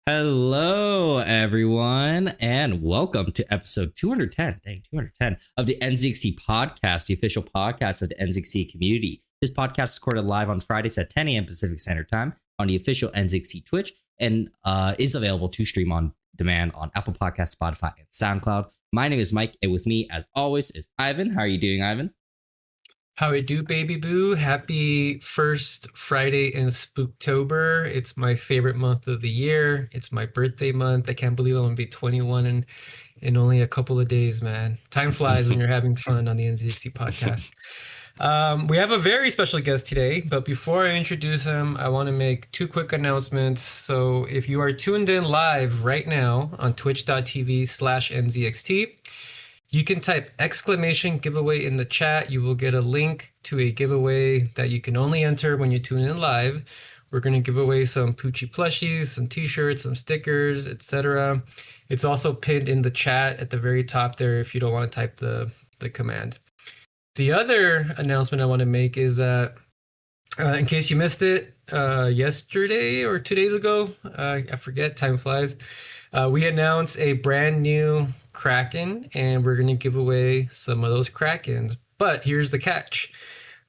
Hello, everyone, and welcome to episode 210, 210 of the NZXT podcast, the official podcast of the NZXT community. This podcast is recorded live on Fridays at 10 a.m. Pacific Standard Time on the official NZXT Twitch and is available to stream on demand on Apple Podcasts, Spotify, and SoundCloud. My name is Mike, and with me, as always, is Ivan. How are you doing, Ivan? How it do, baby boo? Happy first Friday in Spooktober. It's my favorite month of the year. It's my birthday month. I can't believe I'm gonna be 21 in only a couple of days, man. Time flies when you're having fun on the NZXT podcast. We have a very special guest today, but before I introduce him, I want to make two quick announcements. So if you are tuned in live right now on twitch.tv/NZXT, you can type exclamation giveaway in the chat. You will get a link to a giveaway that you can only enter when you tune in live. We're going to give away some Poochie plushies, some t-shirts, some stickers, etc. It's also pinned in the chat at the very top there if you don't want to type the command. The other announcement I want to make is that in case you missed it yesterday or 2 days ago, I forget, time flies, we announced a brand new Kraken, and we're going to give away some of those Krakens. But here's the catch.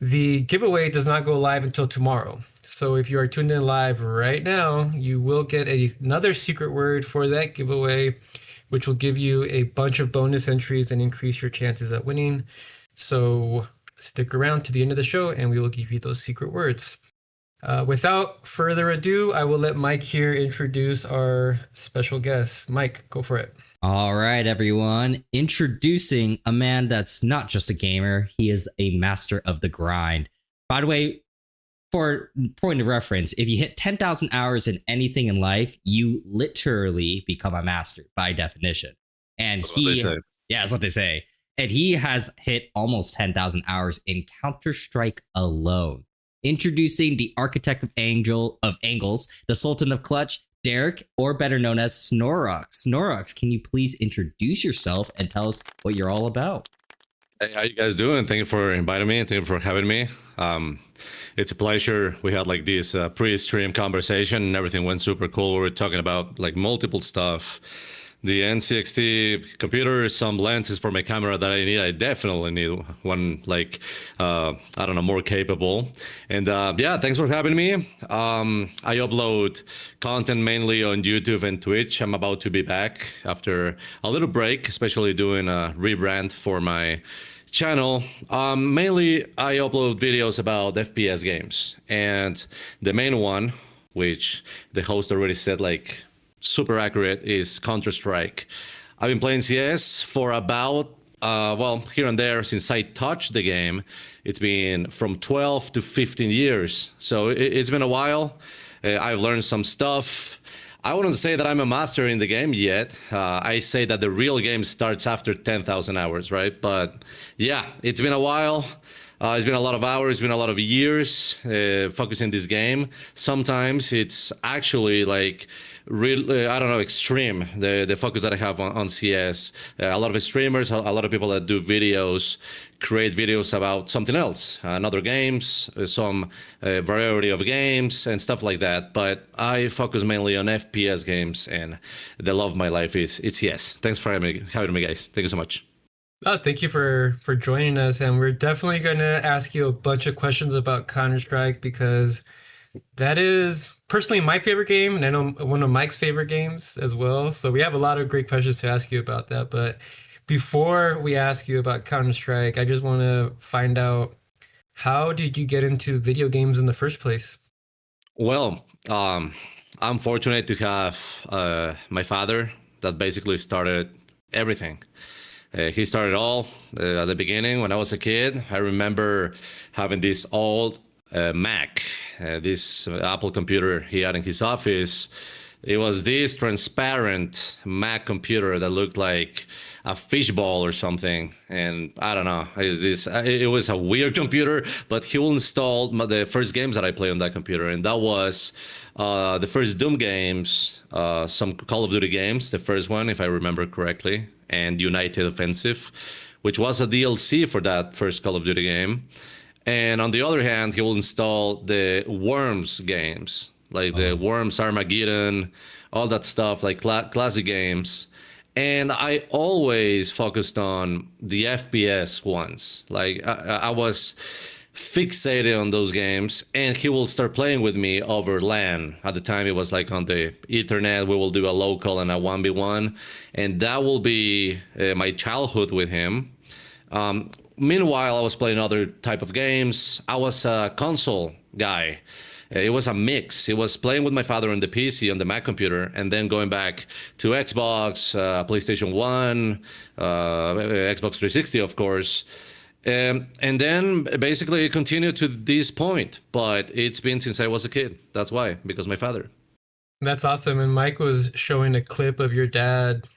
The giveaway does not go live until tomorrow. So if you are tuned in live right now, you will get another secret word for that giveaway, which will give you a bunch of bonus entries and increase your chances at winning. So stick around to the end of the show, and we will give you those secret words. Without further ado, I will let Mike here introduce our special guest. Mike, go for it. All right, everyone. Introducing a man that's not just a gamer, he is a master of the grind. By the way, for point of reference, if you hit 10,000 hours in anything in life, you literally become a master by definition. And that's what they say. And he has hit almost 10,000 hours in Counter-Strike alone. Introducing the architect of angles, the Sultan of Clutch, Derek, or better known as Znorux. Znorux, can you please introduce yourself and tell us what you're all about? Hey, how you guys doing? Thank you for inviting me. Thank you for having me. It's a pleasure. We had like this pre-stream conversation and everything went super cool. We were talking about like multiple stuff. The NZXT computer, some lenses for my camera that I need. I definitely need one like, I don't know, more capable. And yeah, thanks for having me. I upload content mainly on YouTube and Twitch. I'm about to be back after a little break, especially doing a rebrand for my channel. Mainly, I upload videos about FPS games. And the main one, which the host already said, like, super accurate, is Counter-Strike. I've been playing CS for about, well, here and there since I touched the game. It's been from 12 to 15 years. So it's been a while. I've learned some stuff. I wouldn't say that I'm a master in the game yet. I say that the real game starts after 10,000 hours, right? But yeah, it's been a while. It's been a lot of hours, it's been a lot of years focusing this game. Sometimes it's actually like real, I don't know, extreme, the focus that I have on CS. A lot of streamers, a lot of people that do videos, create videos about something else, other games, some variety of games and stuff like that. But I focus mainly on FPS games, and the love of my life is CS. Thanks for having me, guys. Thank you so much. Oh, thank you for joining us, and we're definitely going to ask you a bunch of questions about Counter-Strike because that is personally my favorite game, and I know one of Mike's favorite games as well. So we have a lot of great questions to ask you about that. But before we ask you about Counter-Strike, I just want to find out, how did you get into video games in the first place? Well, I'm fortunate to have my father that basically started everything. He started all at the beginning when I was a kid. I remember having this old Mac, this Apple computer he had in his office. It was this transparent Mac computer that looked like a fishbowl or something. And I don't know, it was a weird computer, but he will install the first games that I played on that computer. And that was the first Doom games, some Call of Duty games, the first one, if I remember correctly, and United Offensive, which was a DLC for that first Call of Duty game. And on the other hand, he will install the Worms games. like the Worms Armageddon, all that stuff, like classic games. And I always focused on the FPS ones. Like I was fixated on those games, and he will start playing with me over LAN. At the time, it was like on the Ethernet. We will do a local and a 1v1, and that will be my childhood with him. Meanwhile, I was playing other type of games. I was a console guy. It was a mix. It was playing with my father on the PC, on the Mac computer, and then going back to Xbox, PlayStation 1, Xbox 360, of course. And then basically it continued to this point. But it's been since I was a kid. That's why, because my father. That's awesome. And Mike was showing a clip of your dad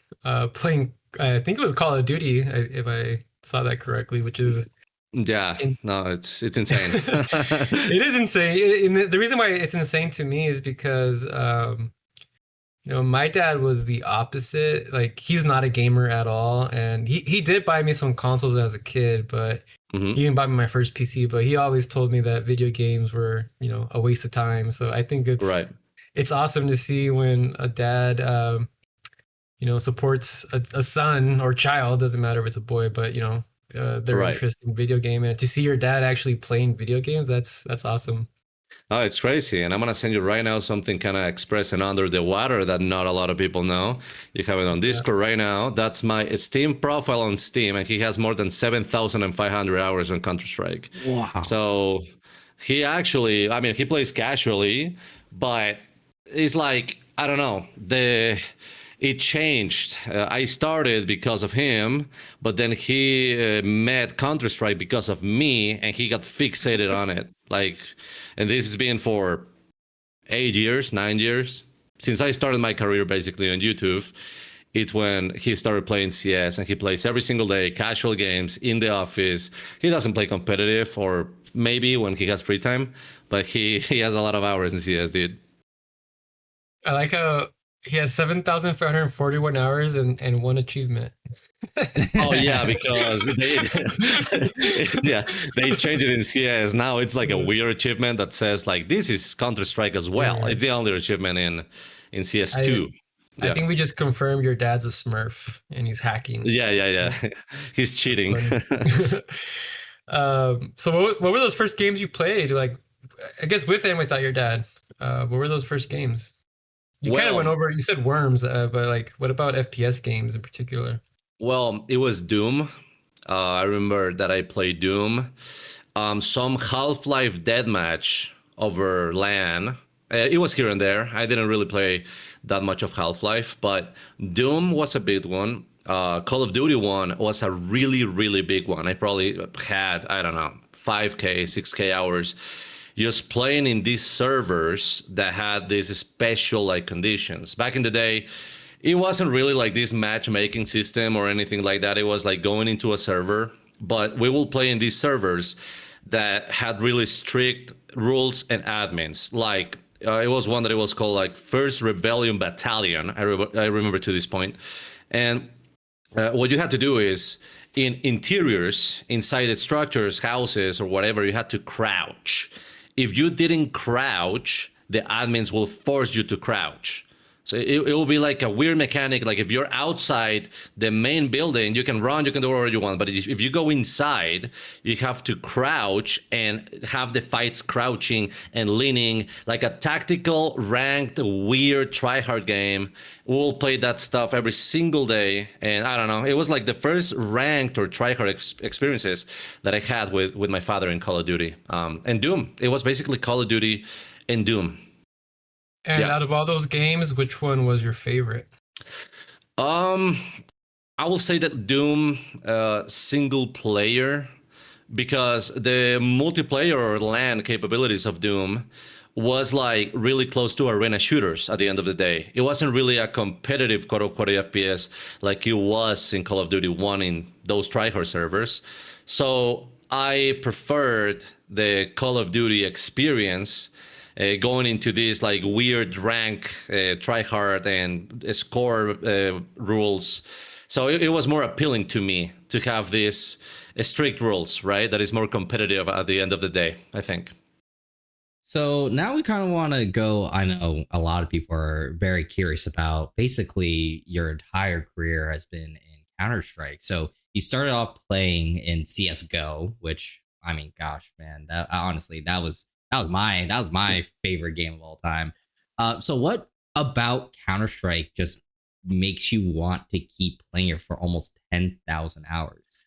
playing, I think it was Call of Duty, if I saw that correctly, which is... Yeah, no, it's insane. It is insane. And the reason why it's insane to me is because, my dad was the opposite. Like, he's not a gamer at all. And he did buy me some consoles as a kid, but he didn't buy me my first PC. But he always told me that video games were, a waste of time. So I think it's awesome to see when a dad, supports a son or child, doesn't matter if it's a boy, but, their interest in video game, and to see your dad actually playing video games, that's awesome. Oh, it's crazy. And I'm gonna send you right now something kind of expressing under the water that not a lot of people know. You have it on Discord right now. That's my Steam profile on Steam, and he has more than 7,500 hours on Counter-Strike. Wow. So he actually, he plays casually, but it's like, I don't know, it changed. I started because of him, but then he met Counter-Strike because of me, and he got fixated on it. And this has been for 9 years. Since I started my career basically on YouTube, it's when he started playing CS, and he plays every single day, casual games, in the office. He doesn't play competitive, or maybe when he has free time, but he has a lot of hours in CS, dude. I like how he has 7,541 hours and one achievement. Oh yeah, because they changed it in CS. Now it's like a weird achievement that says like this is Counter-Strike as well. Yeah. It's the only achievement in CS2. I think we just confirmed your dad's a Smurf and he's hacking. Yeah. He's cheating. So what were those first games you played? Like, I guess with and without your dad. What were those first games? You kind of went over, you said Worms, but like, what about FPS games in particular? Well, it was Doom. I remember that I played Doom. Some Half-Life Deathmatch over LAN. It was here and there. I didn't really play that much of Half-Life, but Doom was a big one. Call of Duty one was a really, really big one. I probably had, 5K, 6K hours just playing in these servers that had these special conditions. Back in the day, it wasn't really like this matchmaking system or anything like that. It was like going into a server, but we will play in these servers that had really strict rules and admins. Like it was one that it was called like First Rebellion Battalion. I remember to this point. And what you had to do is in interiors, inside the structures, houses or whatever, you had to crouch. If you didn't crouch, the admins will force you to crouch. So it will be like a weird mechanic. Like if you're outside the main building, you can run, you can do whatever you want. But if you go inside, you have to crouch and have the fights crouching and leaning, like a tactical, ranked, weird, try-hard game. We'll play that stuff every single day. And I don't know, it was like the first ranked or try-hard experiences that I had with my father in Call of Duty. And Doom, it was basically Call of Duty and Doom. And out of all those games, which one was your favorite? I will say that Doom single player, because the multiplayer or LAN capabilities of Doom was like really close to arena shooters at the end of the day. It wasn't really a competitive quote-unquote FPS like it was in Call of Duty 1 in those tryhard servers. So I preferred the Call of Duty experience going into these like weird rank, try hard and score rules. So it was more appealing to me to have these strict rules, right? That is more competitive at the end of the day, I think. So now we kind of want to go. I know a lot of people are very curious about basically your entire career has been in Counter Strike. So you started off playing in CS:GO, which I mean, gosh, man, that honestly that was my favorite game of all time. So what about Counter Strike just makes you want to keep playing it for almost 10,000 hours?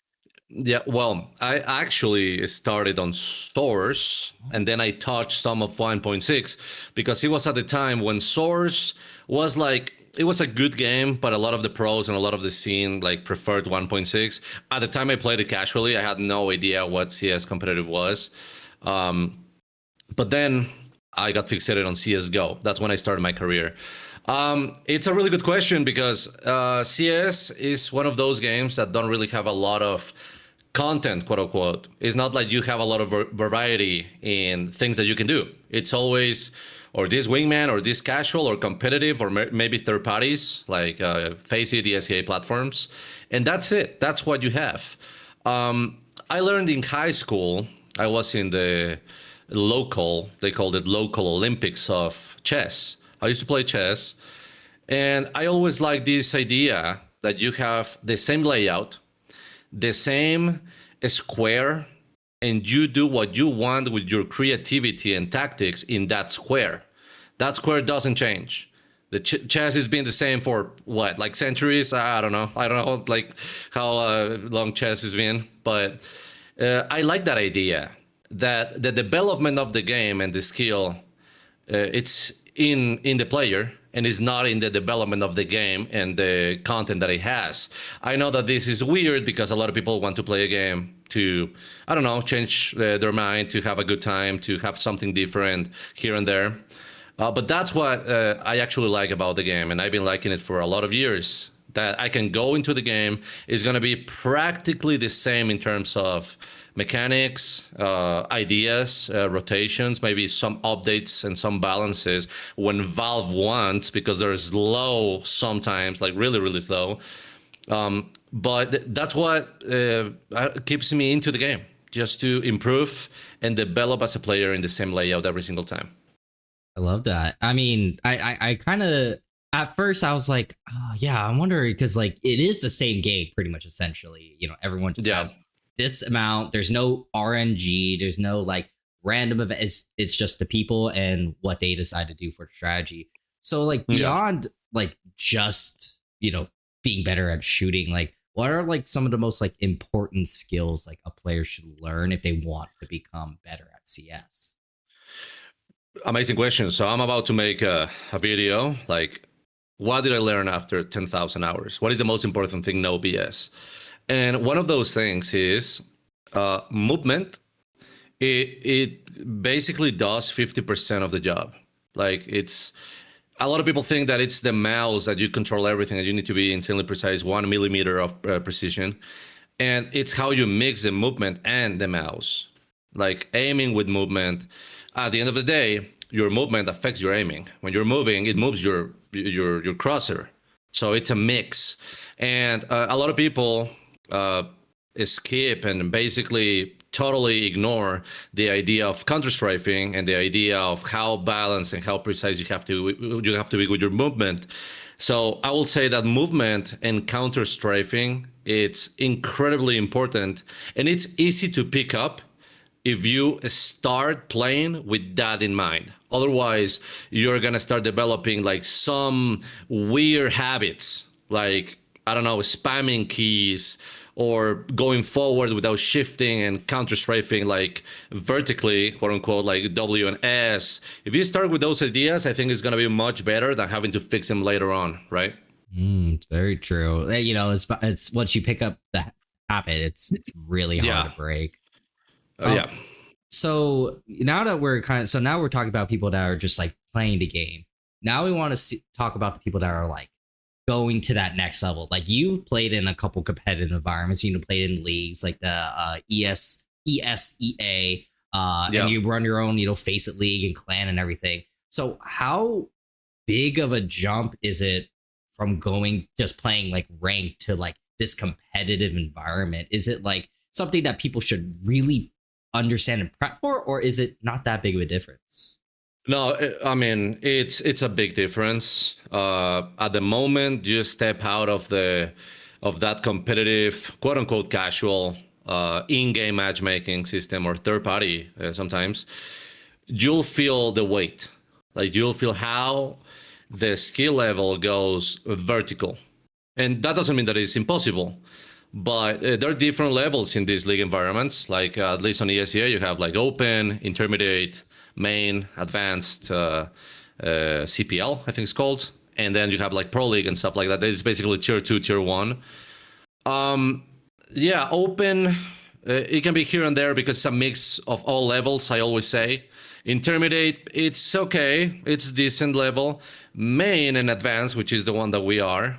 Yeah, well, I actually started on Source and then I touched some of 1.6 because it was at the time when Source was like, it was a good game, but a lot of the pros and a lot of the scene like preferred 1.6. At the time I played it casually, I had no idea what CS competitive was. Um, but then I got fixated on CS:GO. That's when I started my career. It's a really good question because CS is one of those games that don't really have a lot of content, quote unquote. It's not like you have a lot of variety in things that you can do. It's always or this wingman or this casual or competitive or maybe third parties like Faceit, the SEA platforms. And that's it. That's what you have. I learned in high school, I was in the local, they called it local Olympics of chess. I used to play chess. And I always liked this idea that you have the same layout, the same square, and you do what you want with your creativity and tactics in that square. That square doesn't change. The chess has been the same for what, like centuries? I don't know. I don't know like how long chess has been, but I like that idea that the development of the game and the skill, it's in the player and is not in the development of the game and the content that it has. I know that this is weird because a lot of people want to play a game to, I don't know, change their mind, to have a good time, to have something different here and there. But that's what I actually like about the game, and I've been liking it for a lot of years. That I can go into the game is going to be practically the same in terms of mechanics, ideas, rotations, maybe some updates and some balances when Valve wants, because they're slow sometimes, like really, really slow. But that's what keeps me into the game, just to improve and develop as a player in the same layout every single time. I love that. I mean, I kind of at first I was like, oh, yeah, I'm wondering because like it is the same game pretty much essentially. You know, everyone just has this amount. There's no RNG. There's no like random event. It's just the people and what they decide to do for strategy. So like beyond like just, you know, being better at shooting, like what are like some of the most like important skills like a player should learn if they want to become better at CS? Amazing question. So I'm about to make a video like, what did I learn after 10,000 hours? What is the most important thing? No BS. And one of those things is movement. It basically does 50% of the job. Like it's, a lot of people think that it's the mouse that you control everything and you need to be insanely precise, 1 millimeter of precision. And it's how you mix the movement and the mouse. Like aiming with movement. At the end of the day, your movement affects your aiming. When you're moving, it moves your crosser. So it's a mix. And a lot of people skip and basically totally ignore the idea of counter strafing and the idea of how balanced and how precise you have to be with your movement. So I will say that movement and counter strafing, it's incredibly important, and it's easy to pick up if you start playing with that in mind. Otherwise, you're gonna start developing like some weird habits, like, I don't know, spamming keys or going forward without shifting and counter strafing like vertically, quote unquote, like W and S. If you start with those ideas, I think it's gonna be much better than having to fix them later on, right? It's very true. You know, it's once you pick up the habit, it's really hard to break. Yeah. So now that now we're talking about people that are just like playing the game. Now we want to talk about the people that are like going to that next level. Like you've played in a couple competitive environments. You know, played in leagues like the ESEA, and you run your own, you know, Faceit League and clan and everything. So how big of a jump is it from going just playing like ranked to like this competitive environment? Is it like something that people should really understand and prep for, or is it not that big of a difference? No, I mean it's a big difference. At the moment, you step out of that competitive, quote unquote, casual in-game matchmaking system or third party. Sometimes you'll feel the weight, like you'll feel how the skill level goes vertical, and that doesn't mean that it's impossible. But there are different levels in these league environments. Like at least on ESEA, you have like open, intermediate, main, advanced, CPL, I think it's called, and then you have like pro league and stuff like that. It's basically tier 2, tier 1. Yeah, open. It can be here and there because it's a mix of all levels. I always say intermediate, it's okay, it's decent level. Main and advanced, which is the one that we are,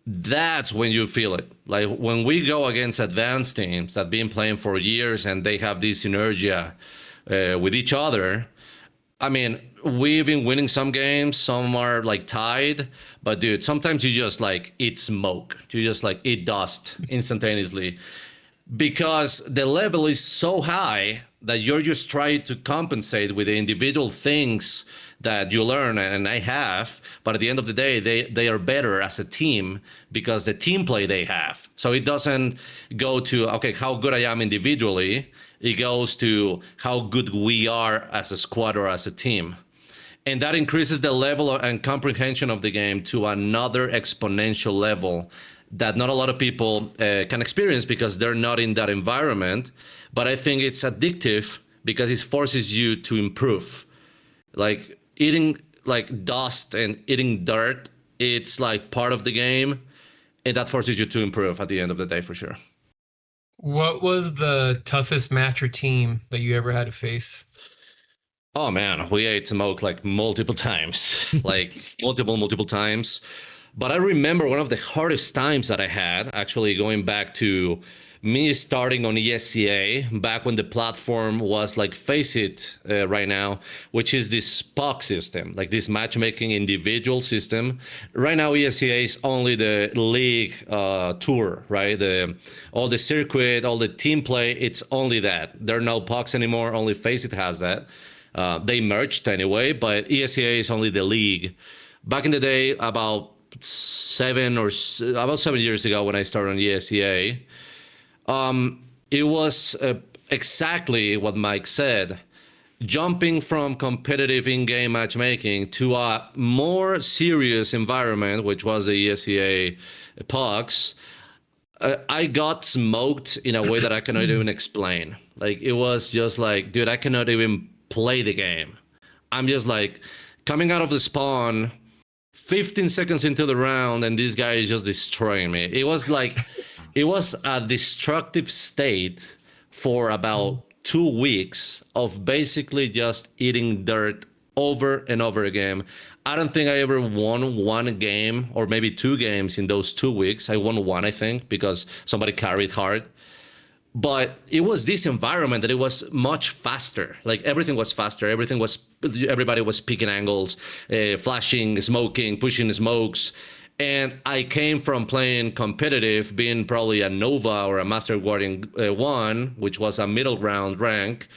that's when you feel it. Like when we go against advanced teams that been playing for years and they have this inertia with each other. I mean, we've been winning some games, some are like tied, but dude, sometimes you just like eat smoke. You just like eat dust instantaneously because the level is so high that you're just trying to compensate with the individual things that you learn, and I have, but at the end of the day, they are better as a team because the team play they have. So it doesn't go to, okay, how good I am individually. It goes to how good we are as a squad or as a team. And that increases the level and comprehension of the game to another exponential level that not a lot of people can experience because they're not in that environment. But I think it's addictive because it forces you to improve. Like eating like dust and eating dirt, it's like part of the game, and that forces you to improve at the end of the day for sure. What was the toughest match or team that you ever had to face? Oh man, we ate smoke like multiple times, like multiple times. But I remember one of the hardest times that I had, actually going back to me starting on ESCA, back when the platform was like Face It right now, which is this POC system, like this matchmaking individual system. Right now, ESCA is only the league tour, right? All the circuit, all the team play, it's only that. There are no POCs anymore, only Face It has that. They merged anyway, but ESCA is only the league. Back in the day, about 7 years ago when I started on ESCA, it was exactly what Mike said. Jumping from competitive in-game matchmaking to a more serious environment, which was the ESCA POCs, I got smoked in a way that I cannot even explain. Like, it was just like, dude, I cannot even play the game. I'm just like coming out of the spawn 15 seconds into the round and this guy is just destroying me. It was like, it was a destructive state for about 2 weeks of basically just eating dirt over and over again. I don't think I ever won one game or maybe 2 games in those 2 weeks. I won one, I think, because somebody carried hard. But it was this environment that it was much faster. Like everything was faster. Everybody was picking angles, flashing, smoking, pushing smokes. And I came from playing competitive, being probably a Nova or a Master Guardian 1, which was a middle ground rank,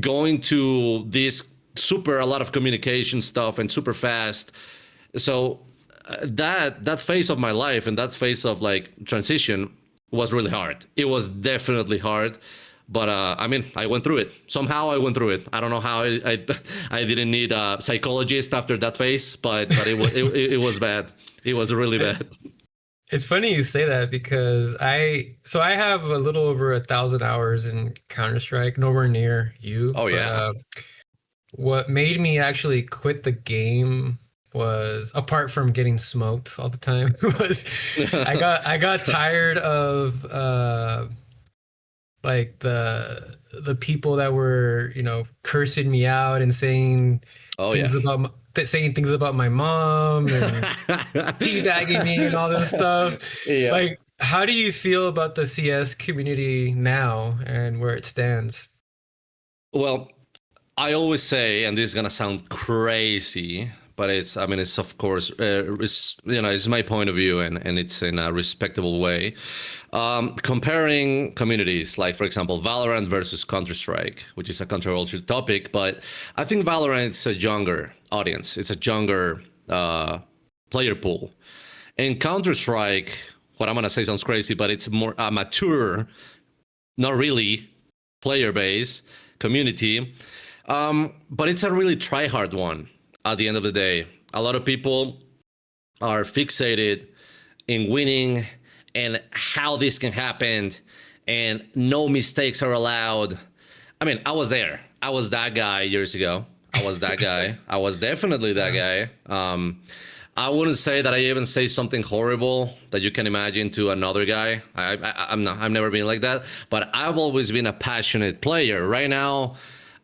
going to this a lot of communication stuff and super fast. So that phase of my life and that phase of like transition was really hard. It was definitely hard, but I mean, I went through it. Somehow I went through it. I don't know how. I didn't need a psychologist after that phase, but it was bad. It was really bad. It's funny you say that because I have a little over 1,000 hours in Counter-Strike, nowhere near you. Oh yeah. What made me actually quit the game was, apart from getting smoked all the time, was I got tired of like the people that were, you know, cursing me out and saying things about my mom and teabagging me and all this stuff. Yeah. Like, how do you feel about the CS community now and where it stands? Well, I always say, and this is gonna sound crazy, but it's of course, it's my point of view, and it's in a respectable way. Comparing communities, like for example, Valorant versus Counter-Strike, which is a controversial topic, but I think Valorant is a younger audience. It's a younger player pool. And Counter-Strike, what I'm gonna say sounds crazy, but it's more mature, not really player base community. But it's a really try-hard one at the end of the day. A lot of people are fixated in winning and how this can happen, and no mistakes are allowed. I mean, I was there. I was that guy years ago. I was that guy. I was definitely that guy. I wouldn't say that I even say something horrible that you can imagine to another guy. I'm not. I've never been like that. But I've always been a passionate player. Right now,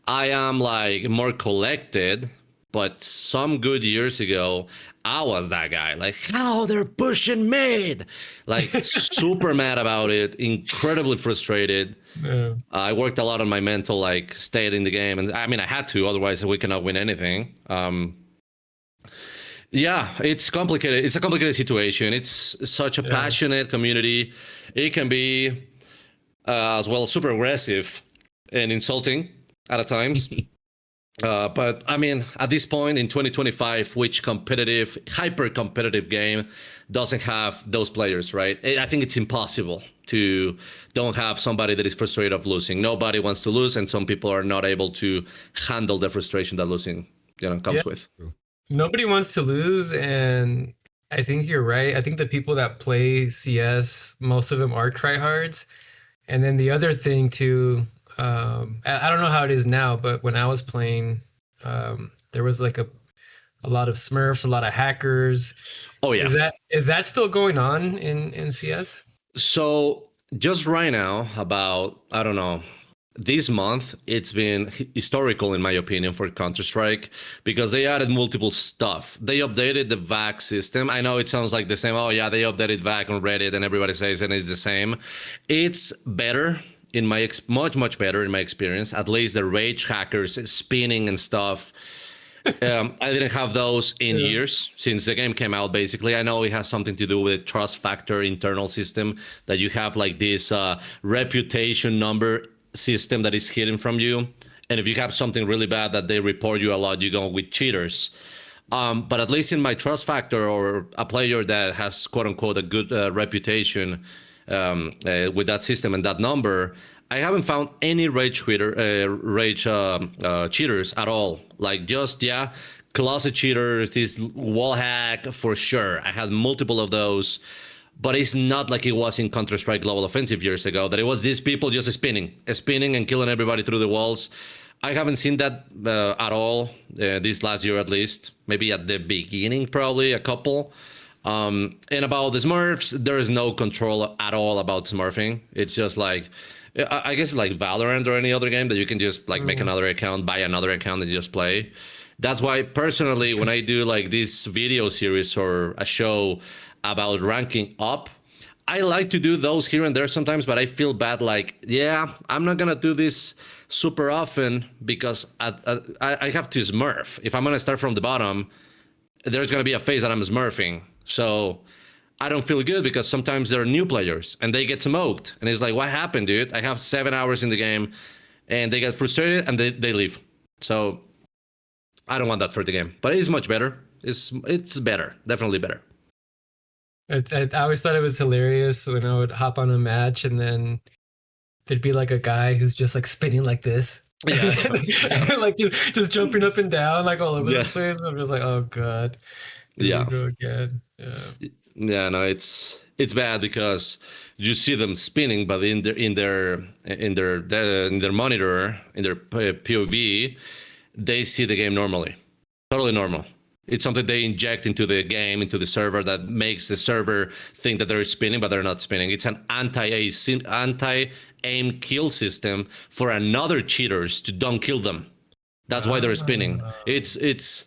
I am like more collected. But some good years ago, I was that guy. Like, how they're pushing mid, like super mad about it, incredibly frustrated. Yeah. I worked a lot on my mental like state in the game, and I mean I had to, otherwise we cannot win anything. Yeah, it's complicated. It's a complicated situation. It's such a passionate community. It can be as well super aggressive and insulting at times. But I mean, at this point in 2025, which competitive, hyper competitive game doesn't have those players, right? I think it's impossible to don't have somebody that is frustrated of losing. Nobody wants to lose, and some people are not able to handle the frustration that losing, comes with. Nobody wants to lose, and I think you're right. I think the people that play CS, most of them are tryhards. And then the other thing too, I don't know how it is now, but when I was playing, there was like a lot of Smurfs, a lot of hackers. Oh yeah. Is that still going on in CS? So just right now, about, I don't know, this month, it's been historical in my opinion for Counter-Strike because they added multiple stuff. They updated the VAC system. I know it sounds like the same. Oh yeah, they updated VAC on Reddit and everybody says and it's the same. It's better in my much better in my experience. At least the rage hackers spinning and stuff. I didn't have those in years since the game came out. Basically, I know it has something to do with trust factor internal system that you have like this reputation number system that is hidden from you, and if you have something really bad that they report you a lot, you go with cheaters. But at least in my trust factor, or a player that has quote unquote a good reputation with that system and that number, I haven't found any rage cheaters at all. Like just closet cheaters, this wall hack for sure. I had multiple of those. But it's not like it was in Counter-Strike Global Offensive years ago, that it was these people just spinning and killing everybody through the walls. I haven't seen that at all this last year, at least. Maybe at the beginning, probably a couple. And about the Smurfs, there is no control at all about Smurfing. It's just like, I guess like Valorant or any other game that you can just like make another account, buy another account and just play. That's why personally, when I do like this video series or a show about ranking up, I like to do those here and there sometimes, but I feel bad like, I'm not gonna do this super often because I have to Smurf. If I'm gonna start from the bottom, there's gonna be a phase that I'm Smurfing. So I don't feel good because sometimes there are new players and they get smoked. And it's like, what happened, dude? I have 7 hours in the game and they get frustrated and they leave. So I don't want that for the game, but it's much better. It's better, definitely better. I always thought it was hilarious when I would hop on a match and then there'd be like a guy who's just like spinning like this. Yeah. Like just jumping up and down like all over the place. I'm just like, oh god. Here we go again. Yeah, no, it's bad because you see them spinning, but in their monitor, in their POV, they see the game normally. Totally normal. It's something they inject into the game, into the server, that makes the server think that they're spinning, but they're not spinning. It's an anti-aim kill system for another cheaters to don't kill them. That's why they're spinning. It's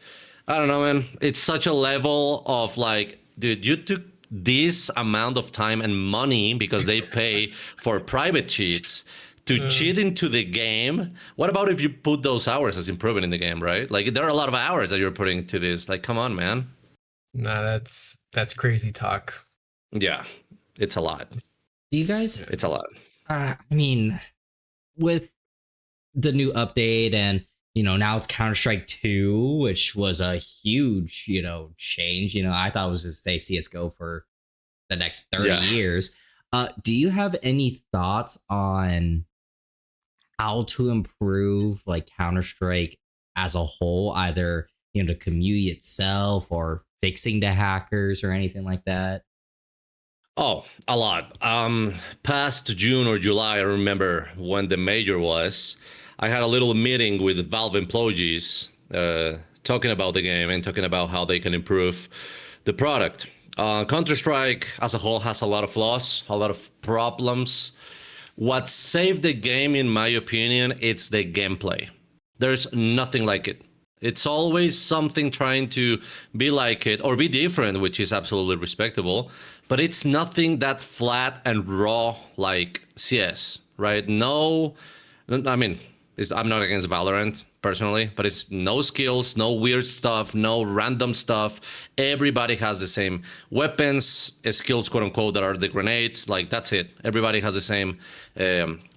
I don't know, man. It's such a level of like, dude, you took this amount of time and money because they pay for private cheats to cheat into the game. What about if you put those hours as improvement in the game, right? Like there are a lot of hours that you're putting into this. Like, come on, man. Nah, that's crazy talk. Yeah, it's a lot. Do you guys? It's a lot. I mean, with the new update and now it's Counter-Strike 2, which was a huge change. I thought it was just say CS:GO for the next 30 years. Do you have any thoughts on how to improve like Counter-Strike as a whole, either the community itself or fixing the hackers or anything like that? Oh, a lot. Past June or July, I remember when the major was, I had a little meeting with Valve employees talking about the game and talking about how they can improve the product. Counter-Strike as a whole has a lot of flaws, a lot of problems. What saved the game, in my opinion, it's the gameplay. There's nothing like it. It's always something trying to be like it or be different, which is absolutely respectable. But it's nothing that flat and raw like CS, right? No, I mean, I'm not against Valorant personally, but it's no skills, no weird stuff, no random stuff. Everybody has the same weapons, skills, quote unquote, that are the grenades. Like that's it. Everybody has the same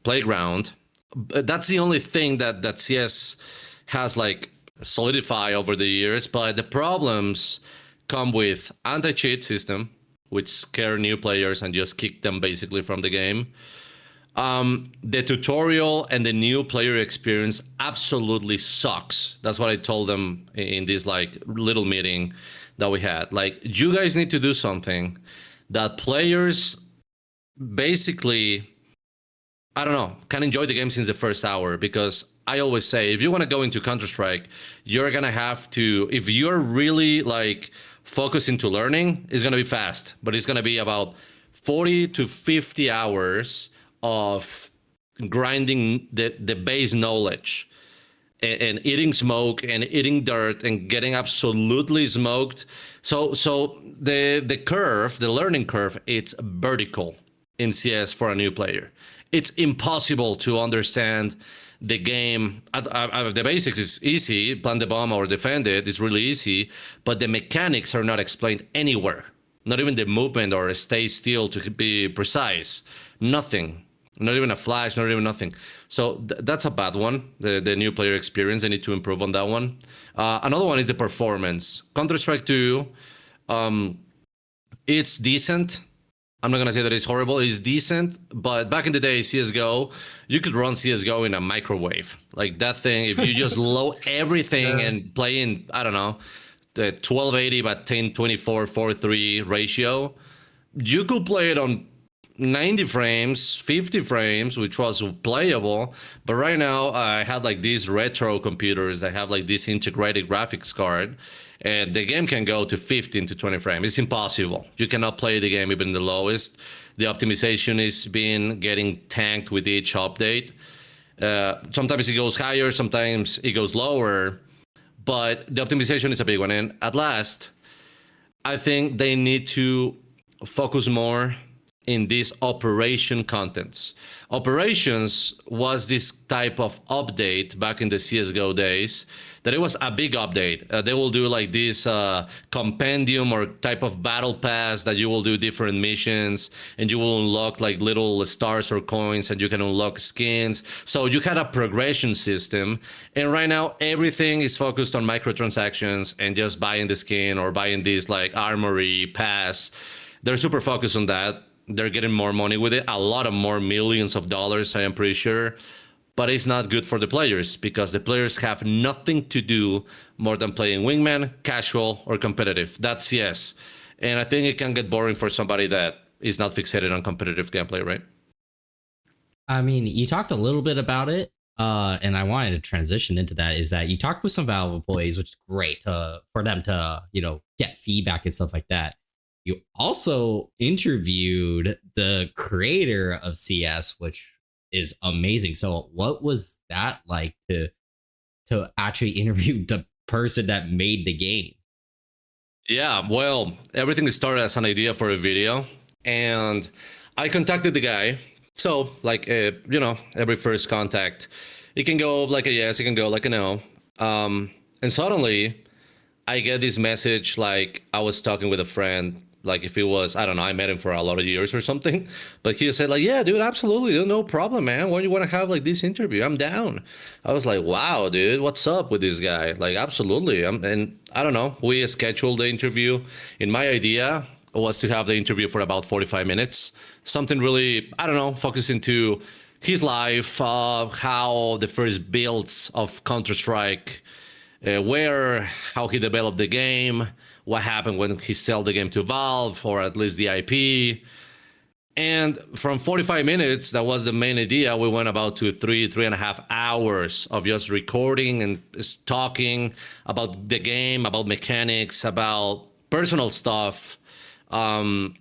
playground. But that's the only thing that CS has like solidify over the years. But the problems come with anti-cheat system, which scare new players and just kick them basically from the game. The tutorial and the new player experience absolutely sucks. That's what I told them in this like little meeting that we had. Like, you guys need to do something that players basically, I don't know, can enjoy the game since the first hour. Because I always say, if you want to go into Counter-Strike, you're gonna have to, if you're really like focused into learning, it's gonna be fast, but it's gonna be about 40 to 50 hours of grinding the base knowledge and eating smoke and eating dirt and getting absolutely smoked. So the curve, the learning curve, it's vertical in CS for a new player. It's impossible to understand the game. The basics is easy, plant the bomb or defend it is really easy, but the mechanics are not explained anywhere. Not even the movement or stay still to be precise. Nothing. Not even a flash, not even nothing. So that's a bad one, the new player experience. They need to improve on that one. Another one is the performance. Counter-Strike 2, it's decent. I'm not going to say that it's horrible. It's decent. But back in the day, CSGO, you could run CSGO in a microwave. Like that thing, if you just load everything and play in, I don't know, the 1280 by 1024 4:3 ratio, you could play it on 90 frames, 50 frames, which was playable. But right now, I had like these retro computers that have like this integrated graphics card, and the game can go to 15 to 20 frames. It's impossible. You cannot play the game even the lowest. The optimization is getting tanked with each update. Sometimes it goes higher, sometimes it goes lower, but the optimization is a big one. And at last, I think they need to focus more in these operation contents. Operations was this type of update back in the CSGO days, that it was a big update. They will do like this compendium or type of battle pass that you will do different missions and you will unlock like little stars or coins and you can unlock skins. So you had a progression system. And right now everything is focused on microtransactions and just buying the skin or buying this like armory pass. They're super focused on that. They're getting more money with it, a lot of more millions of dollars, I am pretty sure. But it's not good for the players because the players have nothing to do more than playing wingman, casual, or competitive. That's CS. And I think it can get boring for somebody that is not fixated on competitive gameplay, right? I mean, you talked a little bit about it, and I wanted to transition into that, is that you talked with some Valve employees, which is great for them to, get feedback and stuff like that. You also interviewed the creator of CS, which is amazing. So what was that like to actually interview the person that made the game? Yeah, well, everything started as an idea for a video. And I contacted the guy So, like, every first contact, it can go like a yes, it can go like a no. And suddenly, I get this message like I was talking with a friend, like if it was, I don't know, I met him for a lot of years or something, but he said like, yeah, dude, absolutely, no problem, man. When you want to have like this interview, I'm down. I was like, wow, dude, what's up with this guy? Like, absolutely. And I don't know, we scheduled the interview. In my idea was to have the interview for about 45 minutes, something really, I don't know, focus into his life, how the first builds of Counter-Strike where, how he developed the game, what happened when he sold the game to Valve, or at least the IP. And from 45 minutes, that was the main idea. We went about to 3.5 hours of just recording and just talking about the game, about mechanics, about personal stuff. And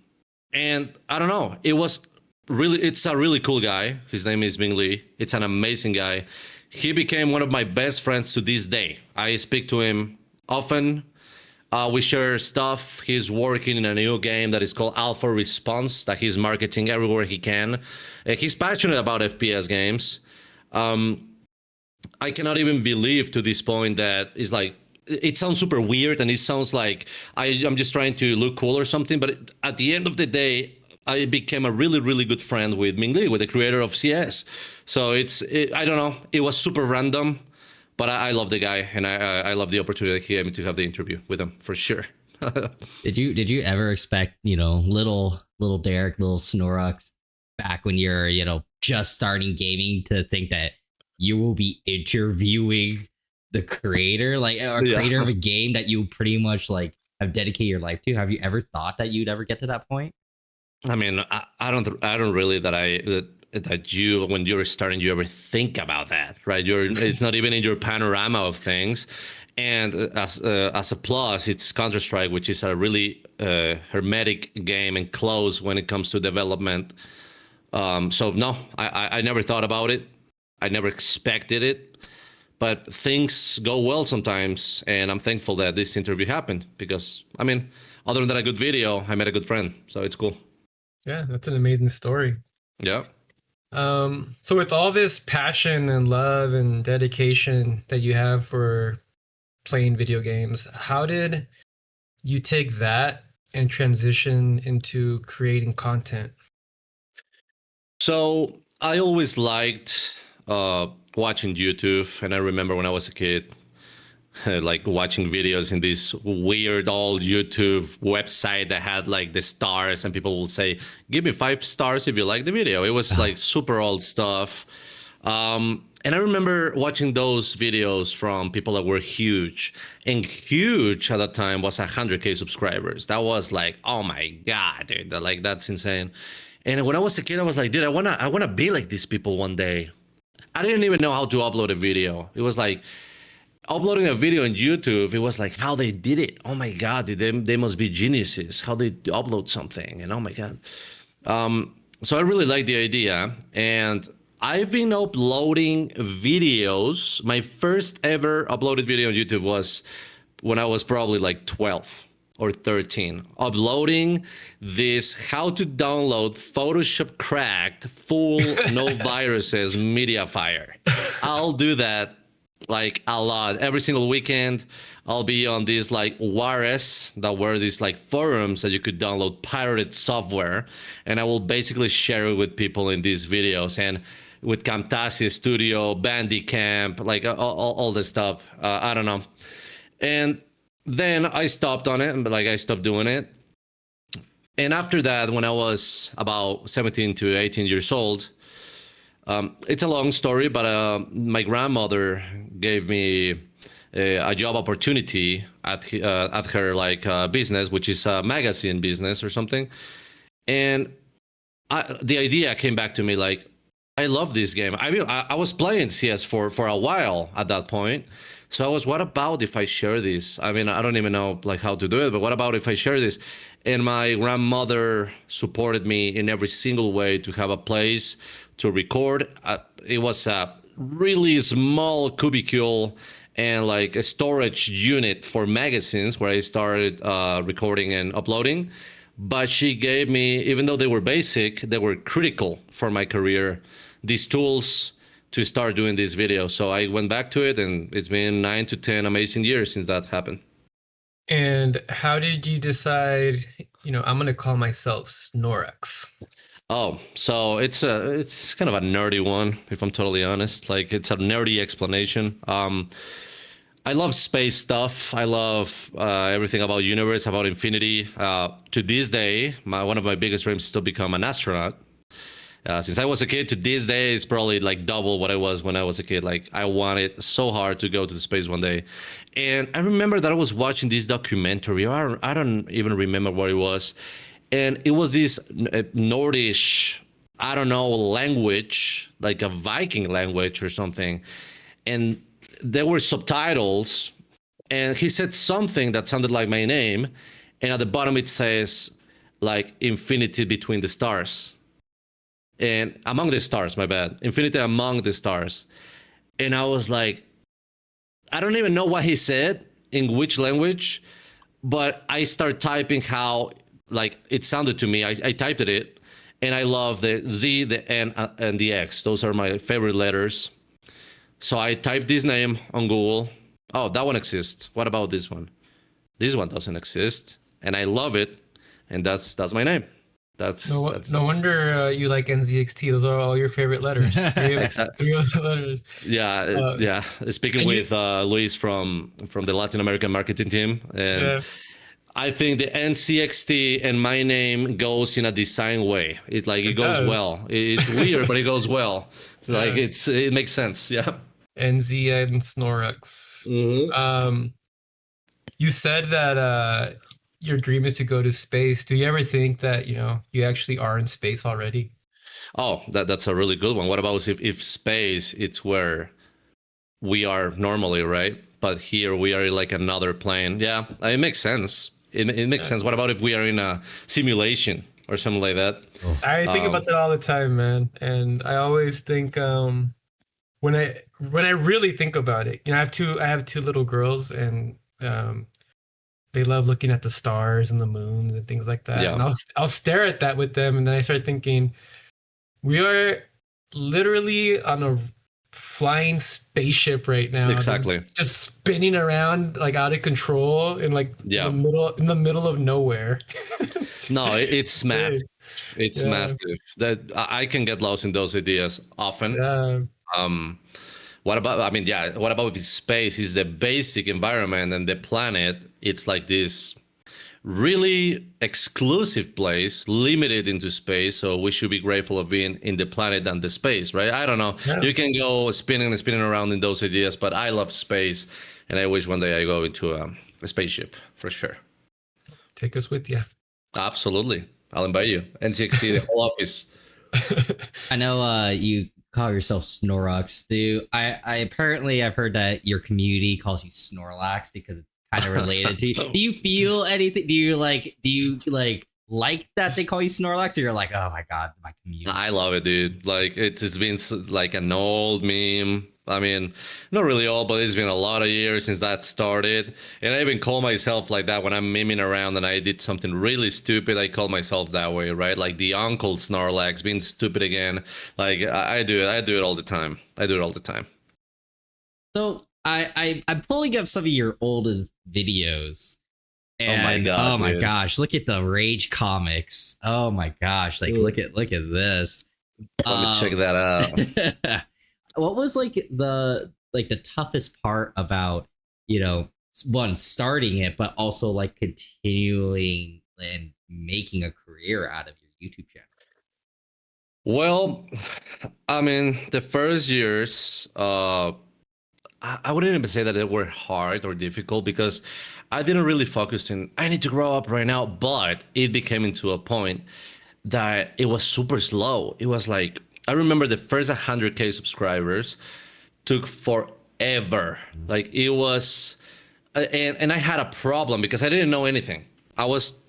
I don't know, it's a really cool guy. His name is Ming Lee. It's an amazing guy. He became one of my best friends to this day. I speak to him often. We share stuff. He's working in a new game that is called Alpha Response that he's marketing everywhere he can. He's passionate about FPS games. I cannot even believe to this point that it's like, it sounds super weird and it sounds like I'm just trying to look cool or something. But at the end of the day, I became a really, really good friend with Ming Lee, with the creator of CS. So I don't know, it was super random, but I love the guy, and I love the opportunity he gave me to have the interview with him for sure. Did you ever expect, little Derek, little Znorux, back when you're, just starting gaming, to think that you will be interviewing the creator, like, or creator of a game that you pretty much like have dedicated your life to? Have you ever thought that you'd ever get to that point? I mean, I don't really that you, when you're starting, you ever think about that, right? It's not even in your panorama of things. And as a plus, it's Counter-Strike, which is a really hermetic game and close when it comes to development. So no, I never thought about it. I never expected it. But things go well sometimes, and I'm thankful that this interview happened because, I mean, other than a good video, I met a good friend, so it's cool. Yeah, that's an amazing story. Yeah. So with all this passion and love and dedication that you have for playing video games, how did you take that and transition into creating content? So I always liked watching YouTube, and I remember when I was a kid, like watching videos in this weird old YouTube website that had like the stars, and people will say, give me 5 stars if you like the video. It was like super old stuff. And I remember watching those videos from people that were huge, and huge at that time was 100K subscribers. That was like, oh my God, dude, like that's insane. And when I was a kid, I was like, dude, I wanna be like these people one day. I didn't even know how to upload a video. It was like, uploading a video on YouTube, it was like how they did it. Oh my God, they must be geniuses. How they upload something, and oh my God. So I really like the idea, and I've been uploading videos. My first ever uploaded video on YouTube was when I was probably like 12 or 13, uploading this how to download Photoshop cracked, full, no viruses, Mediafire. I'll do that like a lot. Every single weekend, I'll be on these like Juarez, that were these like forums that you could download pirated software, and I will basically share it with people in these videos, and with Camtasia Studio, Bandicamp, like all this stuff. I don't know. And then I stopped on it, but like I stopped doing it. And after that, when I was about 17 to 18 years old, it's a long story, but my grandmother gave me a job opportunity at her like business, which is a magazine business or something. And the idea came back to me like, I love this game. I mean, I was playing CS for a while at that point. So I was, what about if I share this? I mean, I don't even know like how to do it, but what about if I share this? And my grandmother supported me in every single way to have a place to record. It was a really small cubicule and like a storage unit for magazines where I started recording and uploading. but she gave me, even though they were basic, they were critical for my career, these tools to start doing these videos. So I went back to it, and it's been 9 to 10 amazing years since that happened. And how did you decide, I'm going to call myself Znorux? Oh, so it's kind of a nerdy one, if I'm totally honest. Like, it's a nerdy explanation. I love space stuff. I love everything about universe, about infinity. To this day, one of my biggest dreams is to become an astronaut. Since I was a kid, to this day, it's probably like double what I was when I was a kid. Like, I wanted so hard to go to the space one day. And I remember that I was watching this documentary. I don't even remember what it was. And it was this Nordish, I don't know, language, like a Viking language or something. And there were subtitles. And he said something that sounded like my name. And at the bottom, it says, like, infinity between the stars. And among the stars, my bad. Infinity among the stars. And I was like, I don't even know what he said in which language, but I started typing how, like, it sounded to me. I typed it, and I love the Z, the N, and the X. Those are my favorite letters. So I typed this name on Google. Oh, that one exists. What about this one? This one doesn't exist, and I love it, and that's my name. That's no wonder you like NZXT. Those are all your favorite letters. Three letters. Yeah, yeah. Speaking with Luis from the Latin American marketing team, and yeah. I think the NZXT and my name goes in a design way. It goes well. It's weird, but it goes well. So yeah. Like it makes sense. Yeah. NZ and Znorux. Mm-hmm. You said that your dream is to go to space. Do you ever think that, you actually are in space already? Oh, that's a really good one. What about if space, it's where we are normally, right? But here we are like another plane. Yeah, it makes sense. It makes sense. What about if we are in a simulation or something like that? I think about that all the time, man. And I always think when I really think about it, I have two little girls, and they love looking at the stars and the moons and things like that. Yeah. And I'll stare at that with them, and then I start thinking, we are literally on a flying spaceship right now. Exactly. Just spinning around like out of control in like in the middle of nowhere. It's massive. It's massive. That I can get lost in those ideas often. Yeah. What about if space is the basic environment, and the planet, it's like this really exclusive place, limited into space. So we should be grateful of being in the planet than the space, right? I don't know. Yeah. You can go spinning around in those ideas, but I love space, and I wish one day I go into a spaceship for sure. Take us with you. Absolutely. I'll invite you. NZXT, the whole office. I know you call yourself Znorux, dude. I've heard that your community calls you Snorlax because it's kind of related to you. Do you feel anything? Do you like that they call you Snorlax, or you're like, oh my god, my community? I love it, dude. Like, it's been like an old meme. I mean, not really old, but it's been a lot of years since that started. And I even call myself like that when I'm memeing around and I did something really stupid. I call myself that way, right? Like the Uncle Snorlax, being stupid again. Like, I do it all the time. So I'm pulling up some of your oldest videos. And, oh my gosh, look at the Rage comics. Oh my gosh, like look at this. Let me check that out. What was the toughest part about, one, starting it, but also like continuing and making a career out of your YouTube channel? Well, I mean, the first years, I wouldn't even say that they were hard or difficult, because I didn't really focus in, I need to grow up right now, but it became into a point that it was super slow. It was like, I remember the first 100K subscribers took forever. Like, it was, and I had a problem because I didn't know anything. I was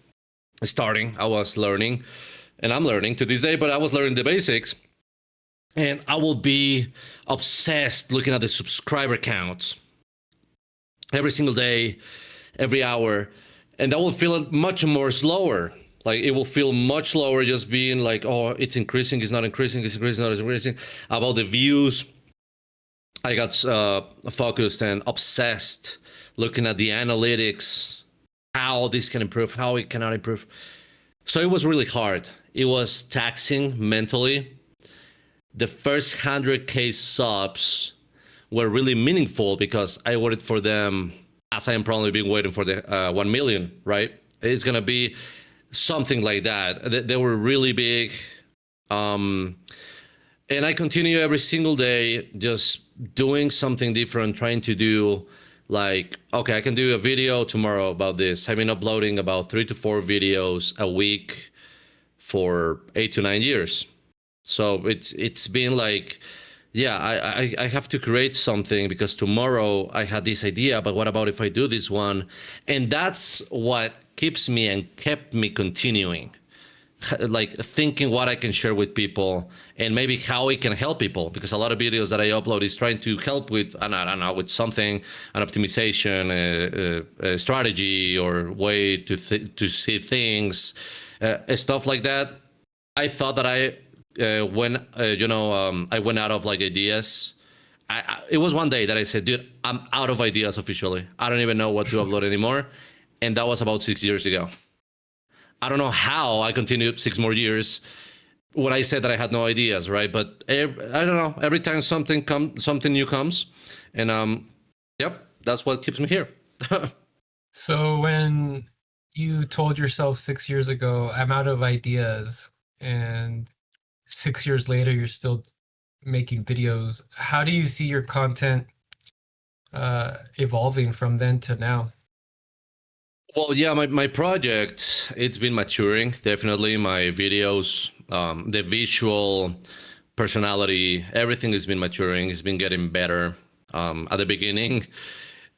starting, I was learning, and I'm learning to this day, but I was learning the basics. And I will be obsessed looking at the subscriber counts every single day, every hour. And that will feel much more slower. Like it will feel much lower just being like, oh, it's increasing, it's not increasing, it's increasing, not increasing. About the views, I got focused and obsessed looking at the analytics, how this can improve, how it cannot improve. So it was really hard. It was taxing mentally. The first 100K subs were really meaningful because I waited for them as I am probably been waiting for the 1 million, right? It's going to be something like that. They were really big. And I continue every single day just doing something different, trying to do like, okay, I can do a video tomorrow about this. I've been uploading about 3 to 4 videos a week for 8 to 9 years. So it's been like, yeah, I have to create something because tomorrow I had this idea, but what about if I do this one? And that's what keeps me and kept me continuing, like thinking what I can share with people and maybe how it can help people, because a lot of videos that I upload is trying to help with, I don't know, with something, an optimization, a strategy or way to see things, stuff like that. I thought that I went out of like ideas. It was one day that I said, dude, I'm out of ideas officially. I don't even know what to upload anymore. And that was about 6 years ago. I don't know how I continued 6 more years when I said that I had no ideas, right? But I don't know. Every time something new comes, and yep, that's what keeps me here. So when you told yourself 6 years ago, I'm out of ideas, and 6 years later, you're still making videos, how do you see your content evolving from then to now? Well, yeah, my project, it's been maturing, definitely. My videos, the visual personality, everything has been maturing. It's been getting better. At the beginning,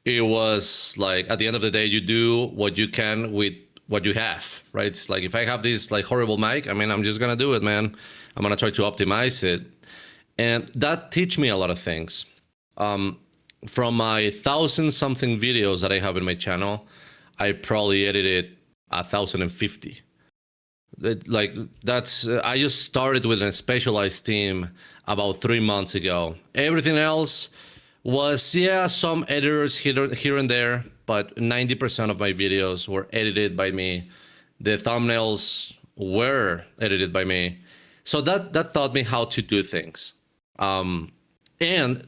it was like, at the end of the day, you do what you can with what you have, right? It's like, if I have this like horrible mic, I mean, I'm just going to do it, man. I'm going to try to optimize it. And that teach me a lot of things. From my 1,000-something videos that I have in my channel, I probably edited 1,050. Like that's I just started with a specialized team about 3 months ago. Everything else was, some editors here and there, but 90% of my videos were edited by me. The thumbnails were edited by me. So that taught me how to do things. And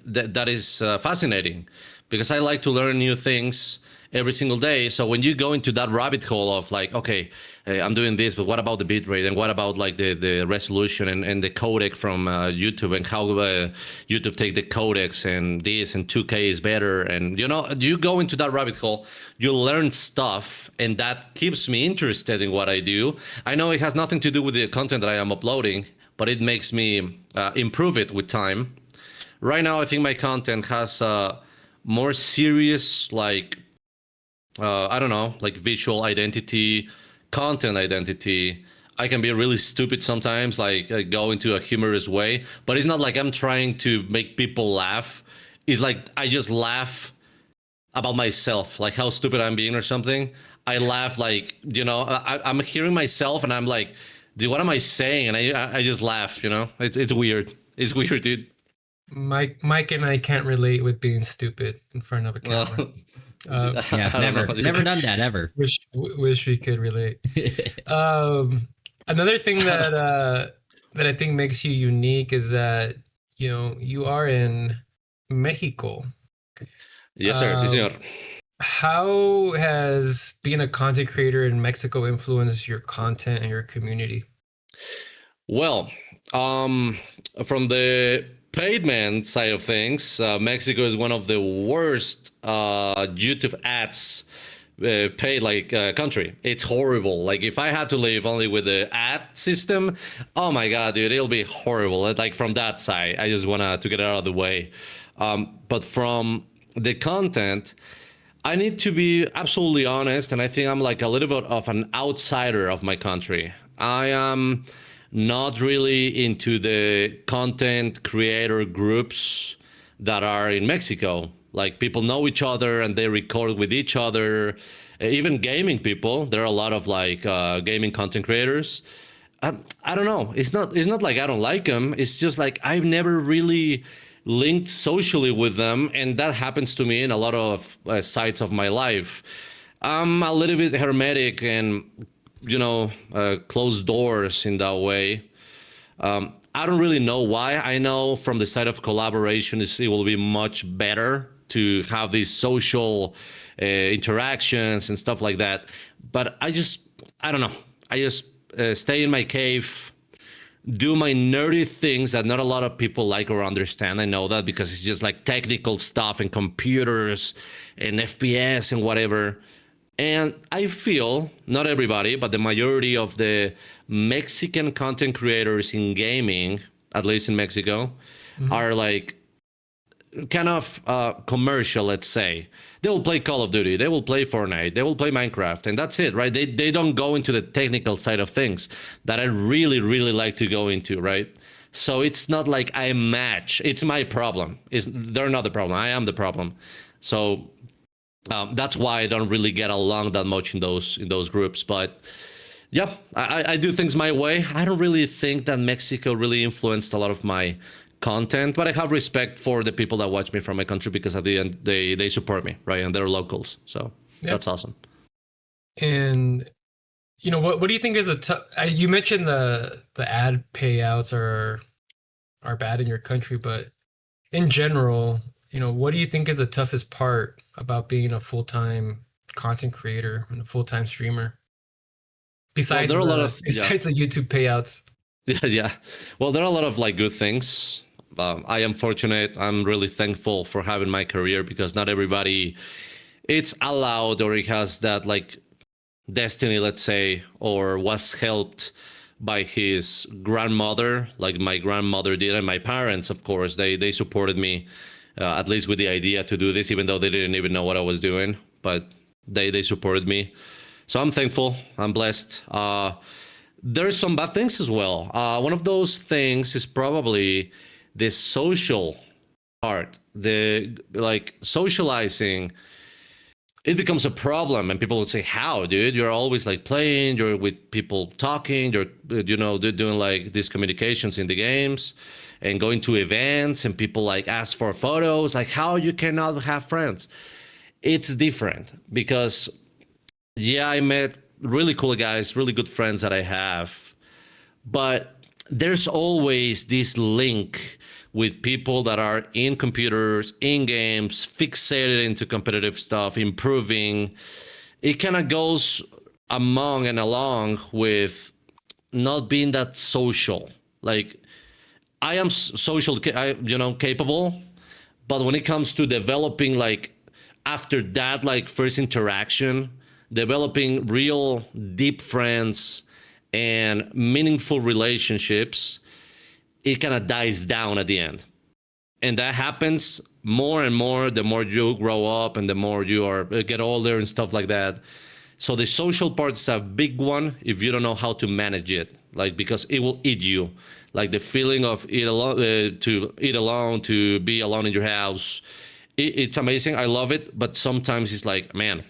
that is fascinating because I like to learn new things every single day. So when you go into that rabbit hole of like, okay, I'm doing this, but what about the bitrate? And what about like the resolution and the codec from YouTube, and how YouTube take the codecs and this, and 2K is better. And, you go into that rabbit hole, you learn stuff, and that keeps me interested in what I do. I know it has nothing to do with the content that I am uploading, but it makes me improve it with time. Right now, I think my content has more serious, like, I don't know, like visual identity, content identity. I can be really stupid sometimes, like go into a humorous way, but it's not like I'm trying to make people laugh. It's like I just laugh about myself, like how stupid I'm being or something. I laugh like, I'm hearing myself and I'm like, dude, what am I saying? And I just laugh, It's weird. It's weird, dude. Mike and I can't relate with being stupid in front of a camera. Yeah, never done that ever. Wish we could relate. Another thing that I think makes you unique is that you are in Mexico. Yes, sir. Sí, señor. How has being a content creator in Mexico influenced your content and your community? Well, from the paid man side of things, Mexico is one of the worst YouTube ads paid country. It's horrible. Like if I had to live only with the ad system, oh my god, dude, it'll be horrible. Like from that side, I just want to get it out of the way. But from the content, I need to be absolutely honest, and I think I'm like a little bit of an outsider of my country. I am not really into the content creator groups that are in Mexico. Like people know each other and they record with each other. even gaming people. There are a lot of like gaming content creators. I don't know. It's not like I don't like them. It's just like I've never really linked socially with them, and that happens to me in a lot of sides of my life. I'm a little bit hermetic and closed doors in that way. I don't really know why. I know from the side of collaboration, it will be much better to have these social interactions and stuff like that. But I don't know. I just stay in my cave, do my nerdy things that not a lot of people like or understand. I know that because it's just like technical stuff and computers and FPS and whatever. And I feel, not everybody, but the majority of the Mexican content creators in gaming, at least in Mexico, are like kind of commercial, let's say. They will play Call of Duty, they will play Fortnite, they will play Minecraft, and that's it, right? They don't go into the technical side of things that I really, really like to go into, right? So it's not like I match. It's my problem. They're not the problem. I am the problem. So that's why I don't really get along that much in those groups. But yeah, I do things my way. I don't really think that Mexico really influenced a lot of my content, but I have respect for the people that watch me from my country because at the end they support me, right? And they're locals, so that's awesome. And what do you think is you mentioned the ad payouts are bad in your country, but in general, what do you think is the toughest part about being a full-time content creator and a full-time streamer? Besides the YouTube payouts. Yeah. Well, there are a lot of like good things. I am fortunate. I'm really thankful for having my career because not everybody it's allowed or it has that like destiny, let's say, or was helped by his grandmother, like my grandmother did, and my parents, of course, they supported me, at least with the idea to do this, even though they didn't even know what I was doing, but they supported me. So I'm thankful. I'm blessed. There's some bad things as well. One of those things is probably the social part, the like socializing. It becomes a problem, and people would say, "How, dude? You're always like playing. You're with people talking. They're doing like these communications in the games, and going to events, and people like ask for photos. Like, how you cannot have friends? It's different because, yeah, I met really cool guys, really good friends that I have, but there's always this link with people that are in computers, in games, fixated into competitive stuff, improving. It kind of goes among and along with not being that social. Like I am social, capable, but when it comes to developing, like after that, like first interaction, developing real deep friends and meaningful relationships, it kind of dies down at the end. And that happens more and more the more you grow up and the more you get older and stuff like that. So the social part is a big one if you don't know how to manage it, like because it will eat you. Like the feeling of eat alone, to eat alone, to be alone in your house. It's amazing. I love it. But sometimes it's like, man,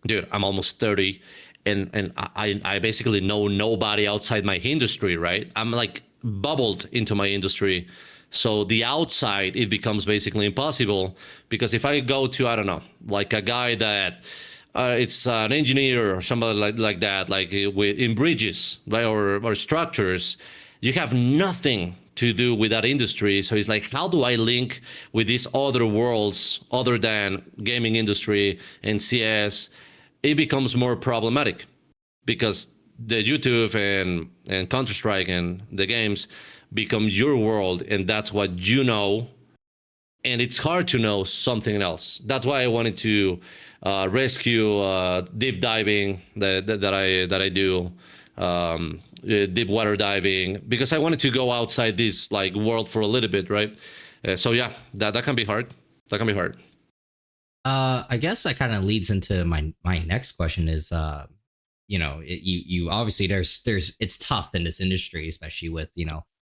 dude, I'm almost 30 and I basically know nobody outside my industry, right? I'm like bubbled into my industry. So the outside, it becomes basically impossible because if I go to, I don't know, like a guy that it's an engineer or somebody like that, like in bridges, right, or structures, you have nothing to do with that industry. So it's like, how do I link with these other worlds other than gaming industry and CS? It becomes more problematic because the YouTube and Counter-Strike and the games become your world, and that's what you know, and it's hard to know something else. That's why I wanted to rescue deep diving that I do, deep water diving, because I wanted to go outside this like world for a little bit, right? So yeah, that can be hard. That can be hard. I guess that kind of leads into my next question is, you obviously there's it's tough in this industry, especially with,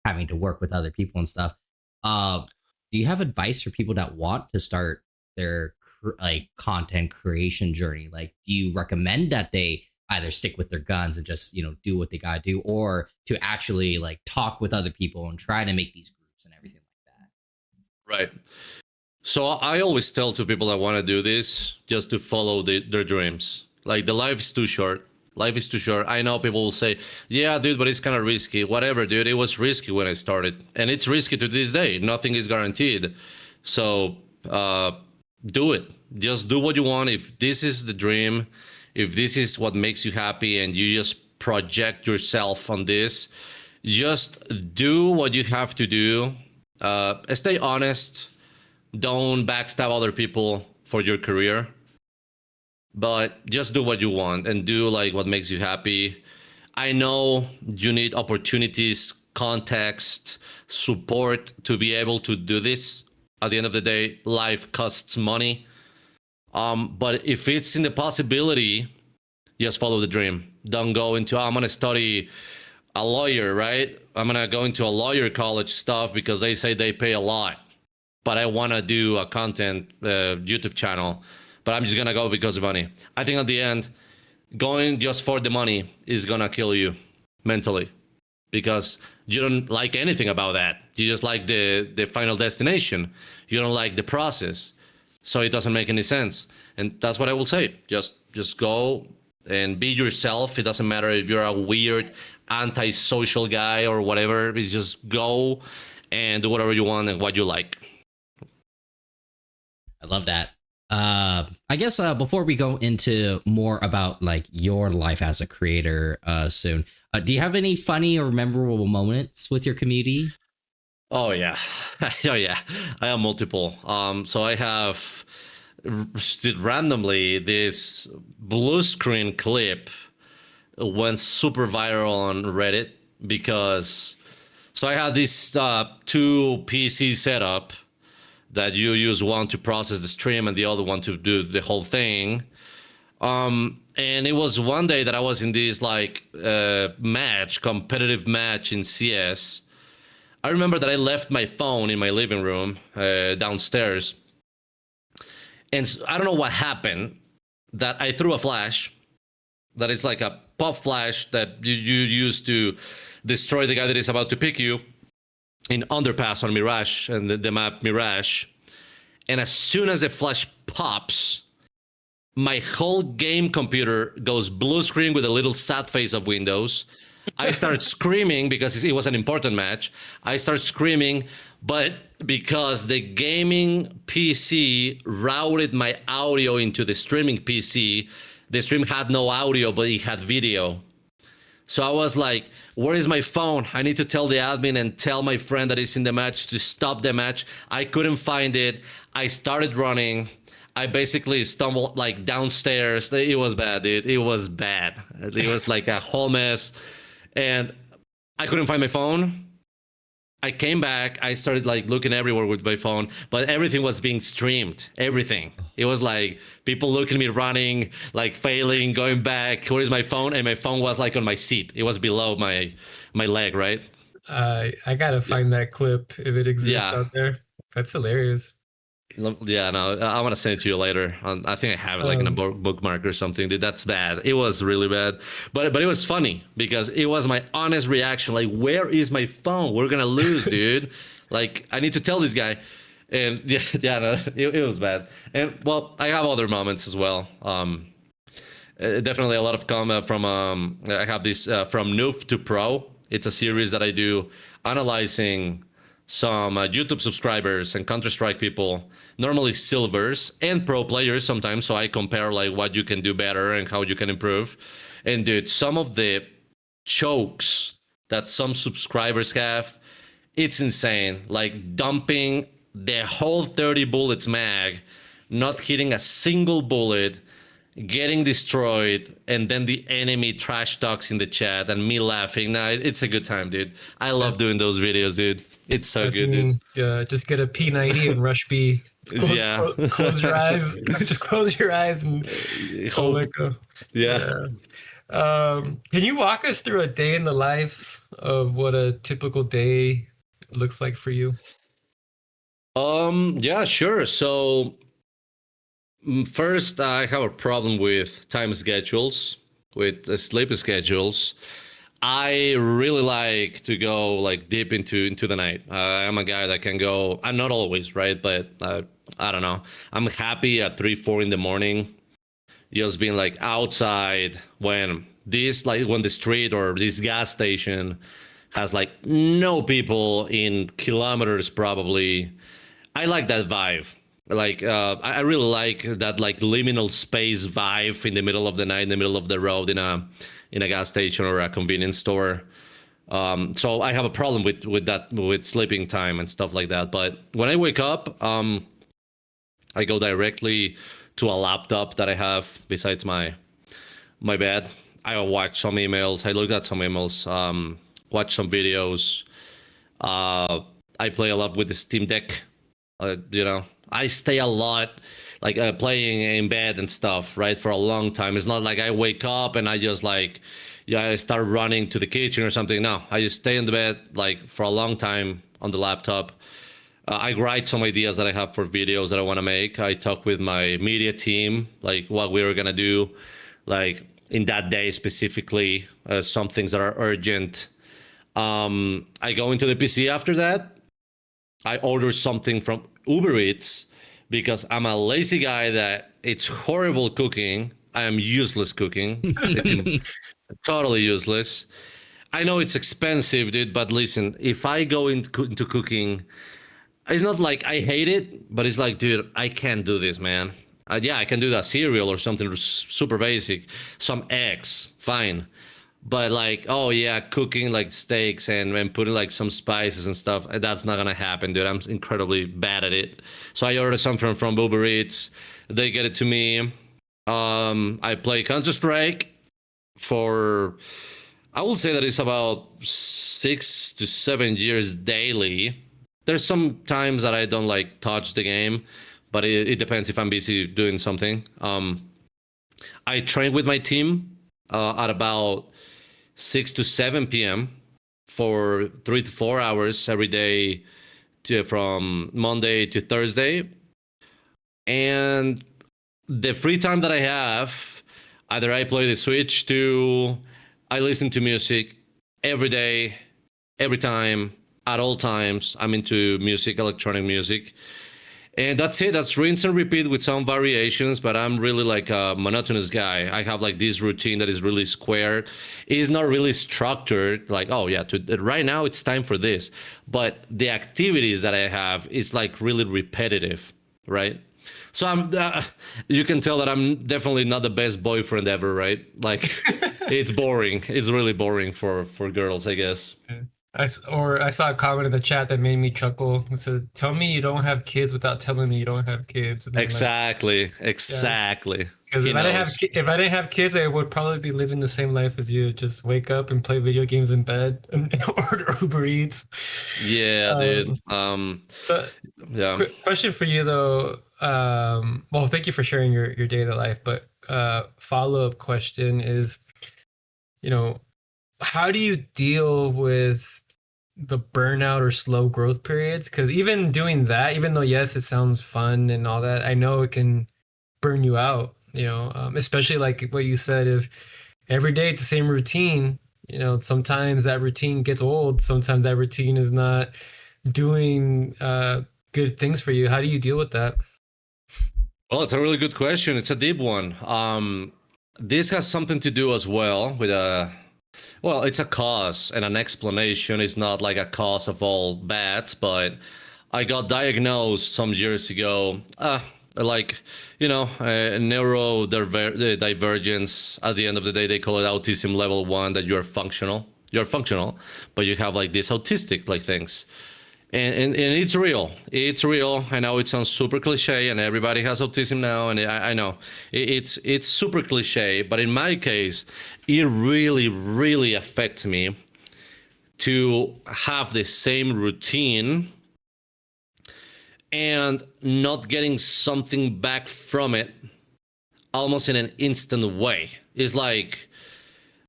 having to work with other people and stuff. Do you have advice for people that want to start their like content creation journey? Like, do you recommend that they either stick with their guns and just, you know, do what they gotta do, or to actually like talk with other people and try to make these groups and everything like that? Right. So I always tell to people that want to do this just to follow their dreams. Like, the life is too short. Life is too short. I know people will say, yeah, dude, but it's kind of risky. Whatever, dude. It was risky when I started. And it's risky to this day. Nothing is guaranteed. So do it. Just do what you want. If this is the dream, if this is what makes you happy and you just project yourself on this, just do what you have to do. Stay honest. Don't backstab other people for your career, but just do what you want and do like what makes you happy. I know you need opportunities, context, support to be able to do this. At the end of the day, life costs money. But if it's in the possibility, just follow the dream. Don't go into, I'm going to study a lawyer, right? I'm going to go into a lawyer college stuff because they say they pay a lot. But I want to do a content YouTube channel, but I'm just going to go because of money. I think at the end, going just for the money is going to kill you mentally, because you don't like anything about that. You just like the final destination. You don't like the process. So it doesn't make any sense. And that's what I will say. Just go and be yourself. It doesn't matter if you're a weird antisocial guy or whatever. It's just go and do whatever you want and what you like. I love that. I guess before we go into more about like your life as a creator soon, do you have any funny or memorable moments with your community? Oh yeah. Oh yeah. I have multiple. So I have randomly this blue screen clip went super viral on Reddit because so I had this two PC setup that you use, one to process the stream and the other one to do the whole thing. And it was one day that I was in this like competitive match in CS. I remember that I left my phone in my living room downstairs. And I don't know what happened, that I threw a flash that is like a pop flash that you use to destroy the guy that is about to pick you in Underpass on Mirage and the map Mirage. And as soon as the flash pops, my whole game computer goes blue screen with a little sad face of Windows. I start screaming because it was an important match. I start screaming, but because the gaming PC routed my audio into the streaming PC, the stream had no audio, but it had video. So I was like, where is my phone? I need to tell the admin and tell my friend that is in the match to stop the match. I couldn't find it. I started running. I basically stumbled like downstairs. It was bad, dude. It was bad. It was like a whole mess. And I couldn't find my phone. I came back. I started like looking everywhere with my phone, but everything was being streamed. Everything. It was like people looking at me running, like failing, going back. Where is my phone? And my phone was like on my seat. It was below my leg, right? I gotta find that clip if it exists out there. That's hilarious. Yeah, no, I want to send it to you later. I think I have it like in a bookmark or something. Dude, that's bad. It was really bad, but it was funny because it was my honest reaction. Like, where is my phone? We're gonna lose, dude. Like, I need to tell this guy. And yeah, no, it was bad. And well, I have other moments as well. Definitely a lot of comment from. I have this from noob to pro. It's a series that I do analyzing some YouTube subscribers and Counter-Strike people, normally silvers and pro players sometimes. So I compare like what you can do better and how you can improve. And dude, some of the chokes that some subscribers have, it's insane. Like dumping the whole 30 bullets mag, not hitting a single bullet, getting destroyed, and then the enemy trash talks in the chat and me laughing. Nah, it's a good time, dude. I love doing those videos, dude. It's so good, dude. Yeah, just get a P90 and rush B. Close your eyes. Just close your eyes and let go. Yeah. Can you walk us through a day in the life of what a typical day looks like for you? Yeah, sure. So First, I have a problem with time schedules, with sleep schedules. I really like to go like deep into the night. I'm a guy that can go. I'm not always right, but I don't know. I'm happy at 3, 4 in the morning, just being like outside when this like when the street or this gas station has like no people in kilometers probably. I like that vibe. Like I really like that like liminal space vibe in the middle of the night, in the middle of the road, in a gas station or a convenience store. So I have a problem with that, with sleeping time and stuff like that. But when I wake up, I go directly to a laptop that I have besides my bed. I watch some emails. I look at some emails. Watch some videos. I play a lot with the Steam Deck. I stay a lot like playing in bed and stuff, right, for a long time. It's not like I wake up and I just like, yeah, I start running to the kitchen or something. No, I just stay in the bed like for a long time on the laptop. I write some ideas that I have for videos that I want to make. I talk with my media team, like what we were gonna do, like in that day specifically, some things that are urgent. I go into the PC after that. I order something from Uber Eats because I'm a lazy guy that it's horrible cooking. I am useless cooking. It's totally useless. I know it's expensive, dude, but listen, if I go into cooking, it's not like I hate it, but it's like, dude, I can't do this, man. Yeah, I can do that cereal or something super basic, some eggs, fine. But like, oh yeah, cooking like steaks and putting like some spices and stuff, that's not gonna happen, dude. I'm incredibly bad at it. So I order something from Uber Eats. They get it to me. I play Counter-Strike for, I will say that it's about 6 to 7 years daily. There's some times that I don't like touch the game, but it depends if I'm busy doing something. I train with my team at about 6 to 7 p.m. for 3 to 4 hours every day, from Monday to Thursday. And the free time that I have, either I play the Switch to, I listen to music every day, every time, at all times. I'm into music, electronic music. And that's it. That's rinse and repeat with some variations, but I'm really like a monotonous guy. I have like this routine that is really square. It's not really structured. Like, oh yeah, right now it's time for this. But the activities that I have is like really repetitive, right? So you can tell that I'm definitely not the best boyfriend ever, right? Like, it's boring. It's really boring for girls, I guess. I saw a comment in the chat that made me chuckle. It said, "Tell me you don't have kids without telling me you don't have kids." And Exactly. Because He if I didn't have kids, I would probably be living the same life as you. Just wake up and play video games in bed and order Uber Eats. Yeah, dude. So, Yeah. question for you though. Well, thank you for sharing your day-to-day life. But follow-up question is, how do you deal with the burnout or slow growth periods? Because even doing that, even though yes, it sounds fun and all that, I know it can burn you out. Especially like what you said, if every day it's the same routine, sometimes that routine gets old. Sometimes that routine is not doing good things for you. How do you deal with that? Well, it's a really good question. It's a deep one. This has something to do as well with well, it's a cause and an explanation. It's not like a cause of all bads, but I got diagnosed some years ago. Like, neurodivergence. At the end of the day, they call it autism level 1, that you're functional. You're functional, but you have like these autistic like things. And it's real. It's real. I know it sounds super cliche, and everybody has autism now, and I know it's super cliche. But in my case, it really, really affects me to have the same routine and not getting something back from it almost in an instant way. It's like,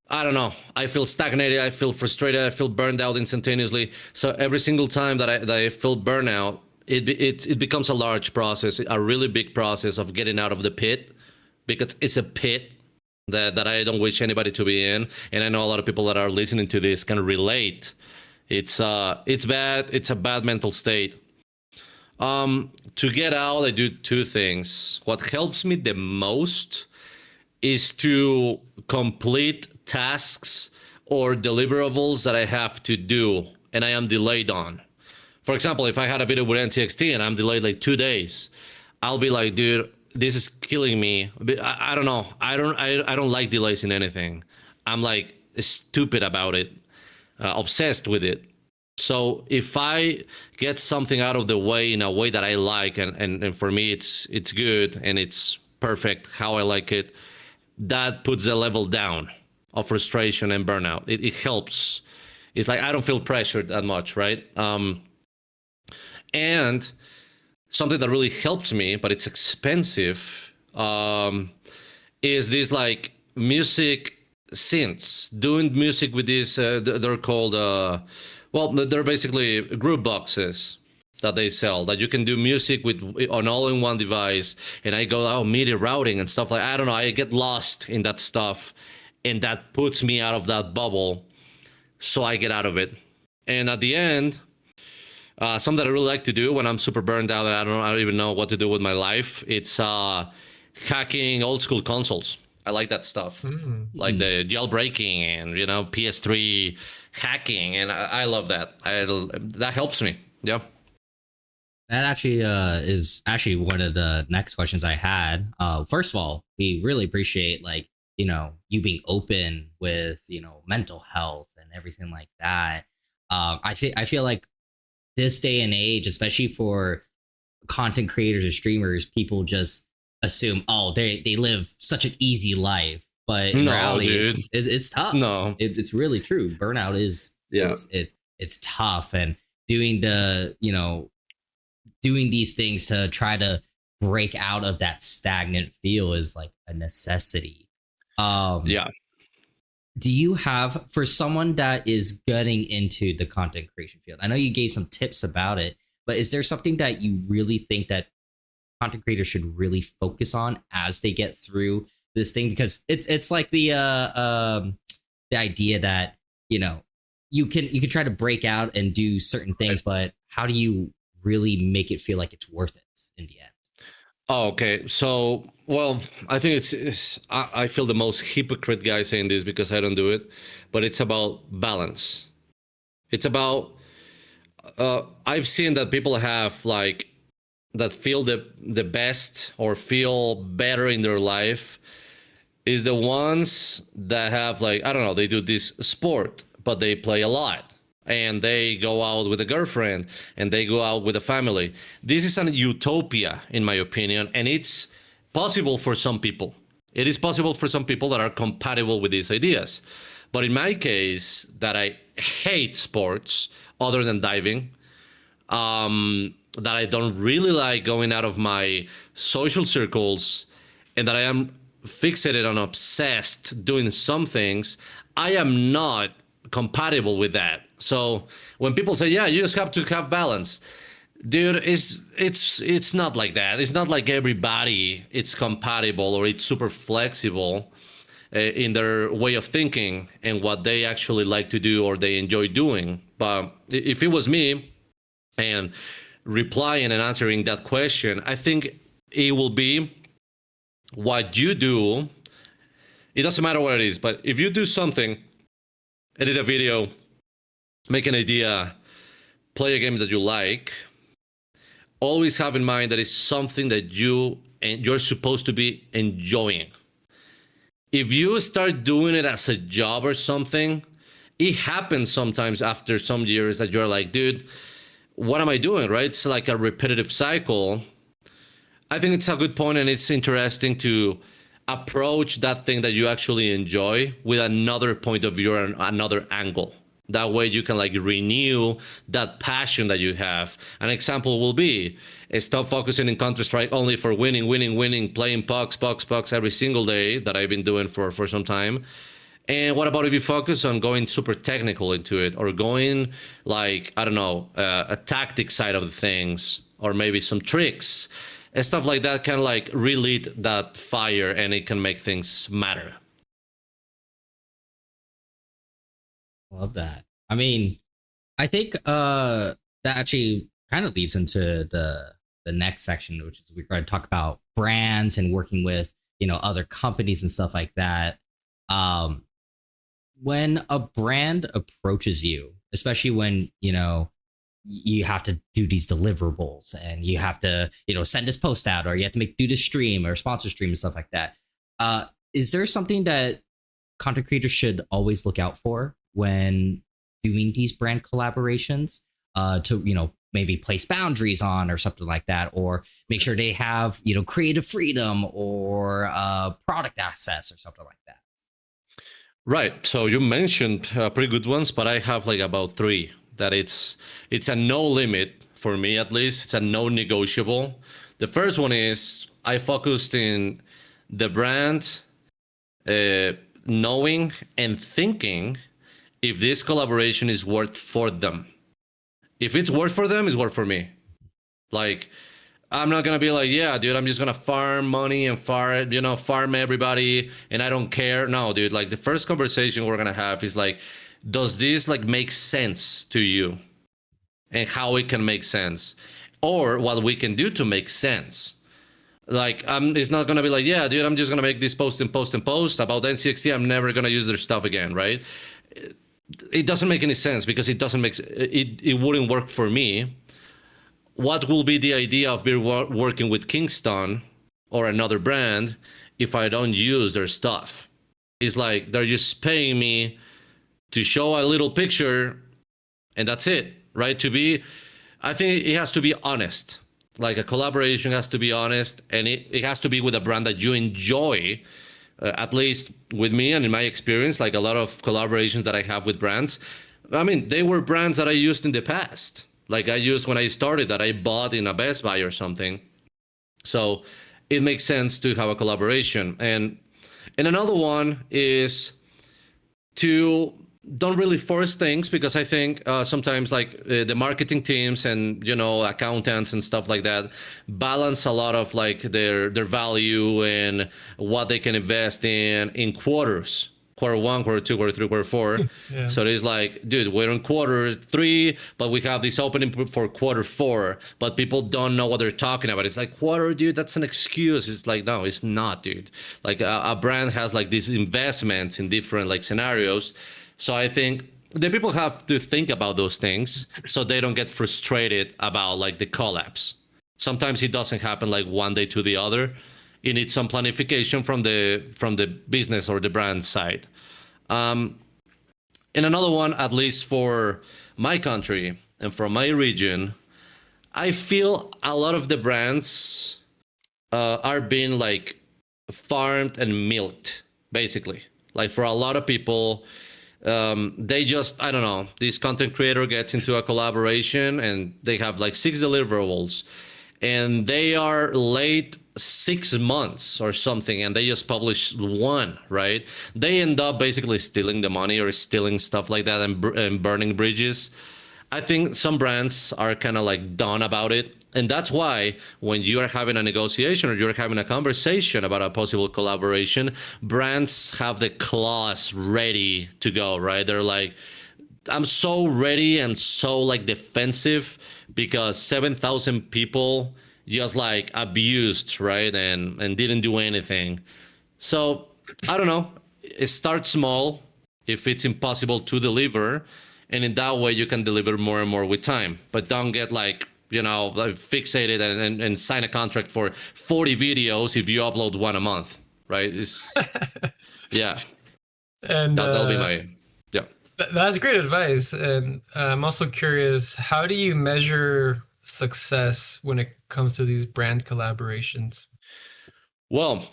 I don't know, I feel stagnated, I feel frustrated, I feel burned out instantaneously. So every single time that I feel burnout, it becomes a large process, a really big process of getting out of the pit, because it's a pit that I don't wish anybody to be in. And I know a lot of people that are listening to this can relate. It's bad. It's a bad mental state. To get out, I do two things. What helps me the most is to complete tasks or deliverables that I have to do and I am delayed on. For example, if I had a video with NZXT and I'm delayed like 2 days, I'll be like, dude, this is killing me. I don't know. I don't like delays in anything. I'm like stupid about it, obsessed with it. So if I get something out of the way in a way that I like, and for me it's good and it's perfect how I like it, that puts the level down of frustration and burnout. It helps. It's like I don't feel pressured that much, right? And something that really helps me, but it's expensive, is this like music synths. Doing music with these, they're called, well, they're basically group boxes that they sell that you can do music with on all-in-one device. And I go out MIDI routing and stuff like, I don't know, I get lost in that stuff, and that puts me out of that bubble. So I get out of it. And at the end, something that I really like to do when I'm super burned out and I don't even know what to do with my life, it's hacking old school consoles. I like that stuff, like the jailbreaking and, you know, PS3 hacking, and I love that. That helps me. Yeah. That actually is actually one of the next questions I had. First of all, we really appreciate, like, you know, you being open with, you know, mental health and everything like that. I feel like this day and age, especially for content creators or streamers, people just assume, oh, they live such an easy life, but in reality, it's tough. No, it's really true. Burnout is, it's tough, and doing these things to try to break out of that stagnant feel is like a necessity. Do you have, for someone that is getting into the content creation field, I know you gave some tips about it, but is there something that you really think that content creators should really focus on as they get through this thing? Because it's like the idea that, you know, you can try to break out and do certain things, but how do you really make it feel like it's worth it in the end? Oh, okay. So, well, I think I feel the most hypocrite guy saying this because I don't do it, but it's about balance. It's about, I've seen that people have like, that feel the best or feel better in their life is the ones that have, like, I don't know, they do this sport, but they play a lot. And they go out with a girlfriend and they go out with a family. This is an utopia, in my opinion, and it's possible for some people. It is possible for some people that are compatible with these ideas. But in my case, that I hate sports other than diving, that I don't really like going out of my social circles, and that I am fixated and obsessed doing some things, I am not compatible with that. So when people say, yeah, you just have to have balance, dude, it's not like that. It's not like everybody it's compatible or it's super flexible in their way of thinking and what they actually like to do or they enjoy doing. But if it was me and replying and answering that question, I think it will be what you do. It doesn't matter what it is, but if you do something, edit a video, make an idea, play a game that you like, always have in mind that it's something that you're supposed to be enjoying. If you start doing it as a job or something, it happens sometimes after some years that you're like, dude, what am I doing, right? It's like a repetitive cycle. I think it's a good point, and it's interesting to approach that thing that you actually enjoy with another point of view and another angle. That way you can like renew that passion that you have. An example will be, stop focusing in Counter-Strike only for winning, playing pucks every single day that I've been doing for some time. And what about if you focus on going super technical into it, or going like, I don't know, a tactic side of the things, or maybe some tricks and stuff like that can like relight that fire, and it can make things matter. Love that. I mean, I think that actually kind of leads into the next section, which is we're going to talk about brands and working with, you know, other companies and stuff like that. When a brand approaches you, especially when, you know, you have to do these deliverables and you have to, you know, send this post out, or you have to do this stream or sponsor stream and stuff like that. Is there something that content creators should always look out for when doing these brand collaborations, to, you know, maybe place boundaries on or something like that, or make sure they have, you know, creative freedom or product access or something like that? Right. So you mentioned pretty good ones, but I have like about three that it's a no limit for me, at least. It's a no negotiable. The first one is I focused in the brand knowing and thinking if this collaboration is worth for them. If it's worth for them, it's worth for me. Like, I'm not gonna be like, yeah, dude, I'm just gonna farm money and farm everybody, and I don't care. No, dude, like the first conversation we're gonna have is like, does this like make sense to you, and how it can make sense, or what we can do to make sense. Like, it's not gonna be like, yeah, dude, I'm just gonna make this post and post and post about NZXT. I'm never gonna use their stuff again, right? It doesn't make any sense because it doesn't make it wouldn't work for me. What will be the idea of working with Kingston or another brand if I don't use their stuff? It's like they're just paying me to show a little picture and that's it, right? I think it has to be honest. Like a collaboration has to be honest, and it has to be with a brand that you enjoy. At least with me and in my experience, like a lot of collaborations that I have with brands, I mean, they were brands that I used in the past. Like I used when I started, that I bought in a Best Buy or something. So it makes sense to have a collaboration. And another one is to don't really force things, because I think sometimes like the marketing teams and, you know, accountants and stuff like that balance a lot of like their value and what they can invest in quarters. Quarter 1, quarter 2, quarter 3, quarter 4. Yeah. So it is like, dude, we're in quarter 3, but we have this opening for quarter 4, but people don't know what they're talking about. It's like, quarter, dude, that's an excuse. It's like, no, it's not, dude. Like a brand has like these investments in different like scenarios. So I think the people have to think about those things so they don't get frustrated about like the collapse. Sometimes it doesn't happen like one day to the other. You need some planification from the business or the brand side. And another one, at least for my country and for my region, I feel a lot of the brands are being like farmed and milked, basically. Like for a lot of people, they just, I don't know, this content creator gets into a collaboration and they have like 6 deliverables and they are late 6 months or something, and they just publish one, right? They end up basically stealing the money or stealing stuff like that and burning bridges. I think some brands are kind of like done about it. And that's why when you are having a negotiation or you're having a conversation about a possible collaboration, brands have the clause ready to go, right? They're like, I'm so ready and so like defensive because 7,000 people just like abused, right? And didn't do anything. So I don't know, it starts small if it's impossible to deliver. And in that way you can deliver more and more with time, but don't get like, you know, like fixated and sign a contract for 40 videos if you upload one a month, right? It's, yeah. And that'll be my, yeah. That's great advice. And I'm also curious, how do you measure success when it comes to these brand collaborations? Well,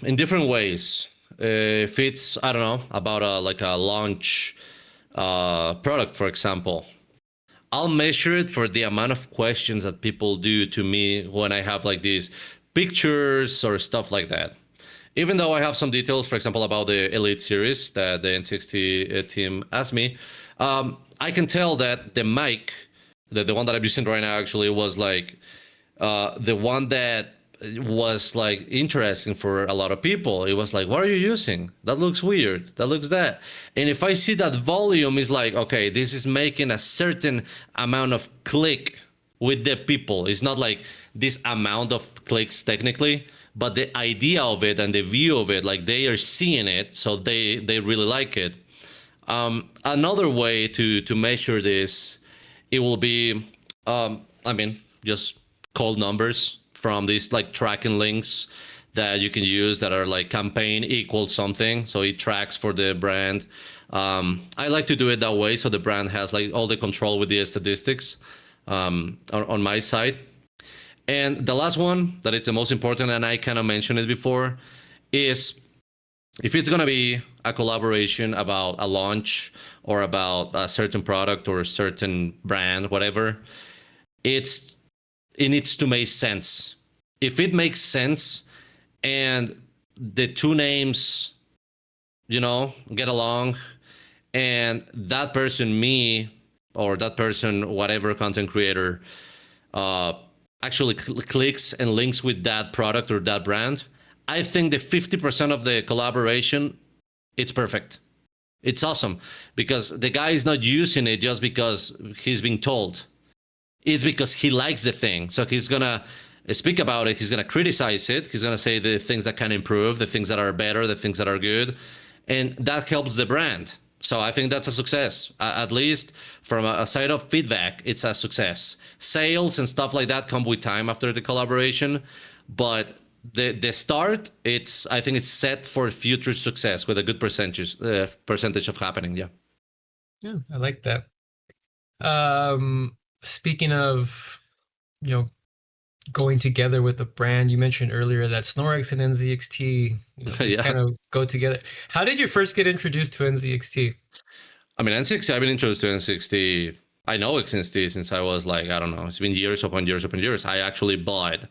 in different ways. If it's, I don't know, about like a launch product, for example, I'll measure it for the amount of questions that people do to me when I have like these pictures or stuff like that. Even though I have some details, for example, about the Elite series that the NZXT team asked me, I can tell that the mic the one that I'm using right now actually was like the one that was like interesting for a lot of people. It was like, what are you using? That looks weird. That looks that. And if I see that volume is like, okay, this is making a certain amount of click with the people. It's not like this amount of clicks technically, but the idea of it and the view of it, like they are seeing it, so they really like it. Another way to measure this, it will be, I mean, just cold numbers from these like tracking links that you can use that are like campaign equals something, so it tracks for the brand. I like to do it that way, so the brand has like all the control with the statistics on my side. And the last one that it's the most important, and I kind of mentioned it before, is if it's going to be a collaboration about a launch or about a certain product or a certain brand, whatever, it needs to make sense. If it makes sense and the two names, get along, and that person, me, or that person, whatever content creator, actually clicks and links with that product or that brand, I think the 50% of the collaboration, it's perfect. It's awesome because the guy is not using it just because he's being told. It's because he likes the thing. So he's going to speak about it. He's going to criticize it. He's going to say the things that can improve, the things that are better, the things that are good. And that helps the brand. So I think that's a success. At least from a side of feedback, it's a success. Sales and stuff like that come with time after the collaboration. But the start, I think it's set for future success with a good percentage of happening. Yeah. Yeah, I like that. Speaking of, going together with the brand, you mentioned earlier that Znorux and NZXT Yeah. kind of go together. How did you first get introduced to NZXT? I mean, NZXT, I've been introduced to NZXT. I know NZXT since I was like, I don't know, it's been years upon years upon years. I actually bought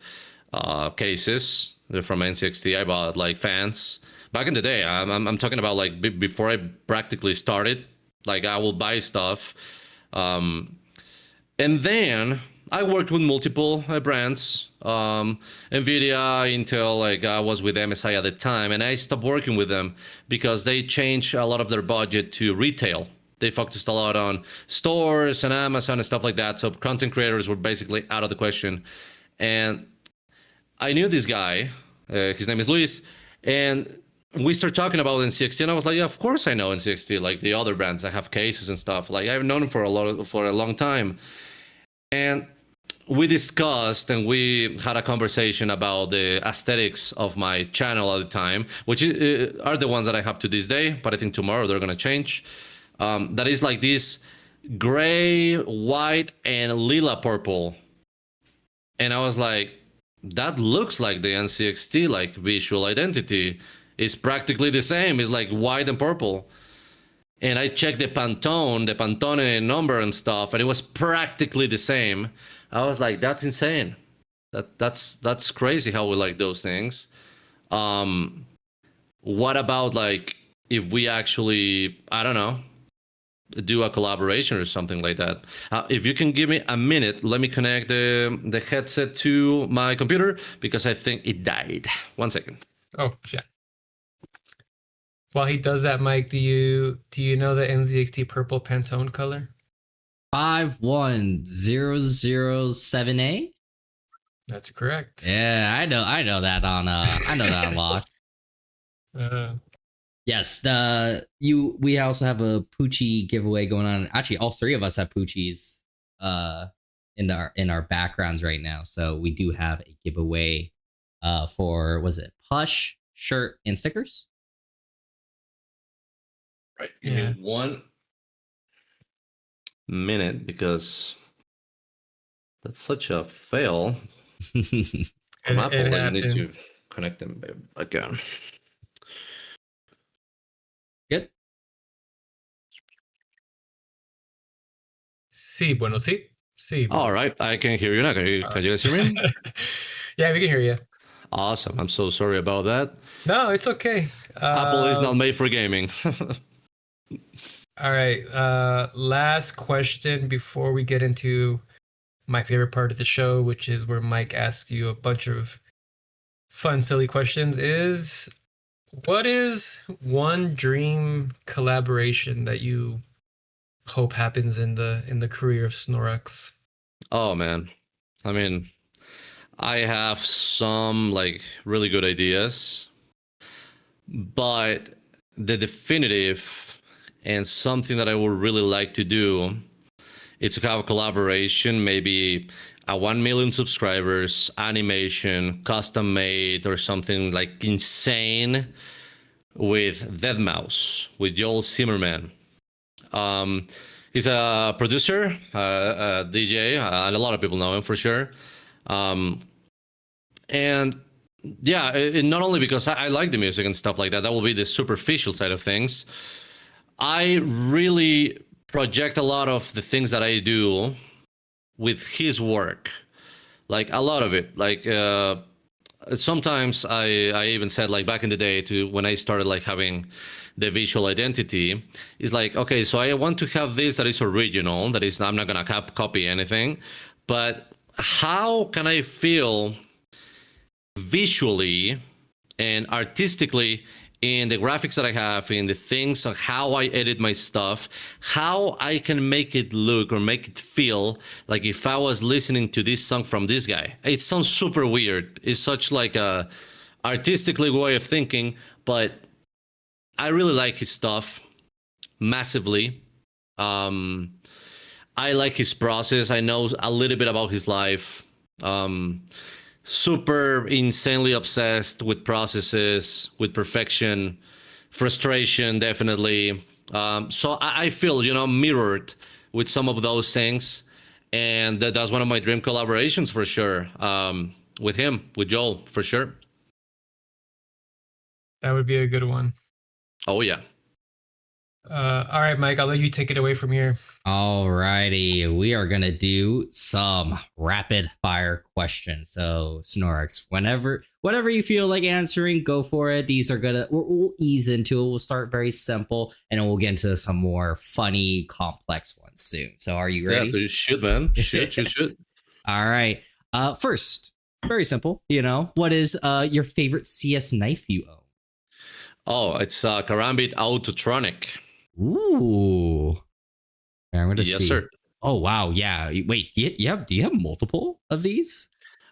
cases from NZXT. I bought like fans back in the day. I'm talking about like before I practically started. Like I will buy stuff, and then I worked with multiple brands, Nvidia, Intel. Like I was with MSI at the time, and I stopped working with them because they changed a lot of their budget to retail. They focused a lot on stores and Amazon and stuff like that. So content creators were basically out of the question. And I knew this guy. His name is Luis, and we started talking about NZXT, and I was like, yeah, of course I know NZXT, like the other brands that have cases and stuff. Like I've known him for a long time. And we discussed and we had a conversation about the aesthetics of my channel at the time, which are the ones that I have to this day, but I think tomorrow they're going to change. That is like this gray, white, and lila purple. And I was like, that looks like the NZXT like visual identity. It's practically the same. It's like white and purple. And I checked the Pantone number and stuff, and it was practically the same. I was like, that's insane. That's crazy how we like those things. What about like if we actually, I don't know, do a collaboration or something like that? If you can give me a minute, let me connect the headset to my computer because I think it died. 1 second. Oh, yeah. While he does that, Mike, do you know the NZXT purple Pantone color? 51007A. That's correct. Yeah, I know that on lock. Yes, we also have a Poochie giveaway going on. Actually, all three of us have Poochies in our backgrounds right now. So we do have a giveaway for, was it plush, shirt, and stickers? Right. Give me 1 minute because that's such a fail. From Apple, I need to connect them again. Good. Sí, bueno, sí. Sí. All right, I can hear you now. Can you guys hear me? Yeah, we can hear you. Awesome. I'm so sorry about that. No, it's okay. Apple is not made for gaming. All right. Last question before we get into my favorite part of the show, which is where Mike asks you a bunch of fun, silly questions, is what is one dream collaboration that you hope happens in the career of Znorux? Oh man, I mean, I have some like really good ideas, but the definitive and something that I would really like to do is to have a collaboration, maybe a 1 million subscribers, animation, custom made, or something like insane with Deadmau5, with Joel Zimmerman. He's a producer, a DJ, and a lot of people know him for sure. And yeah, not only because I like the music and stuff like that, that will be the superficial side of things. I really project a lot of the things that I do with his work, like a lot of it. Like sometimes I even said, like back in the day, to when I started like having the visual identity, is like, okay, so I want to have this that is original, that is, I'm not gonna copy anything, but how can I feel visually and artistically in the graphics that I have, in the things of how I edit my stuff, how I can make it look or make it feel like if I was listening to this song from this guy. It sounds super weird. It's such like a artistically way of thinking, but I really like his stuff massively. I like his process. I know a little bit about his life. Super insanely obsessed with processes, with perfection, frustration, definitely. So I feel, mirrored with some of those things. And that's one of my dream collaborations for sure. With him, with Joel, for sure. That would be a good one. Oh, yeah. All right, Mike, I'll let you take it away from here. Alrighty, we are gonna do some rapid fire questions. So Znorux, whenever you feel like answering, go for it. These are we'll ease into it. We'll start very simple, and then we'll get into some more funny, complex ones soon. So are you ready? Yeah, you should, man. Should. All right. First, very simple. What is your favorite CS knife you own? Oh, it's Karambit Autotronic. Ooh. I'm gonna see. Yes, sir. Oh wow, yeah. Wait, do you have multiple of these?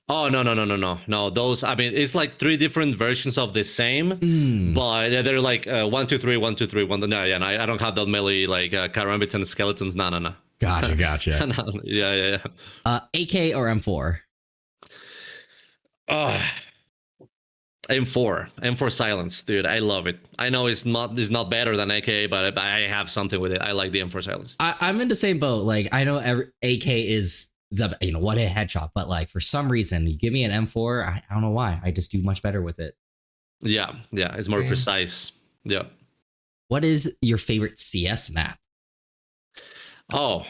Oh no. Those, I mean, it's like 3 different versions of the same, but they're like 1, 2, 3, 1, 2, 3, 1. No, yeah, I don't have that many like karambits and skeletons. No. Gotcha. No, yeah. AK or M4? M4 silence, dude. I love it. I know it's not better than AK, but I have something with it. I like the M4 silence. I'm in the same boat. Like I know AK is the one hit headshot, but like for some reason you give me an M4, I don't know why. I just do much better with it. Yeah, it's more precise. Yeah. What is your favorite CS map? Oh,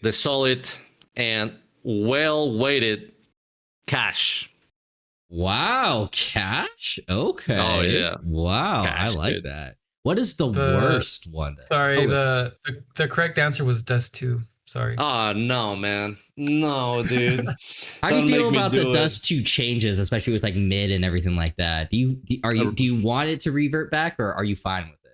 the solid and well-weighted Cache. Wow, Cache? Okay. Oh yeah. Wow, Cache, I like dude. that. What is the worst one? Sorry, the correct answer was Dust 2. Sorry. Oh no, man. No, dude. How do you feel about the Dust 2 changes, especially with like mid and everything like that? Do you want it to revert back, or are you fine with it?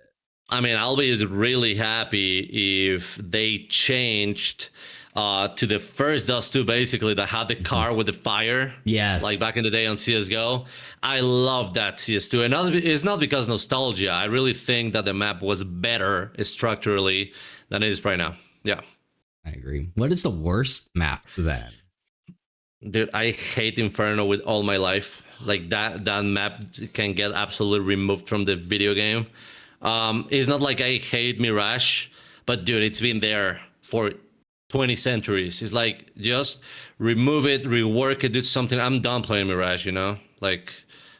I mean, I'll be really happy if they changed to the first Dust 2, basically, that had the car with the fire. Yes. Like back in the day on CSGO. I love that CS2. And it's not because nostalgia. I really think that the map was better structurally than it is right now. Yeah. I agree. What is the worst map then? Dude, I hate Inferno with all my life. Like that map can get absolutely removed from the video game. It's not like I hate Mirage, but dude, it's been there for 20 centuries. It's like, just remove it, rework it, do something. I'm done playing Mirage, Like,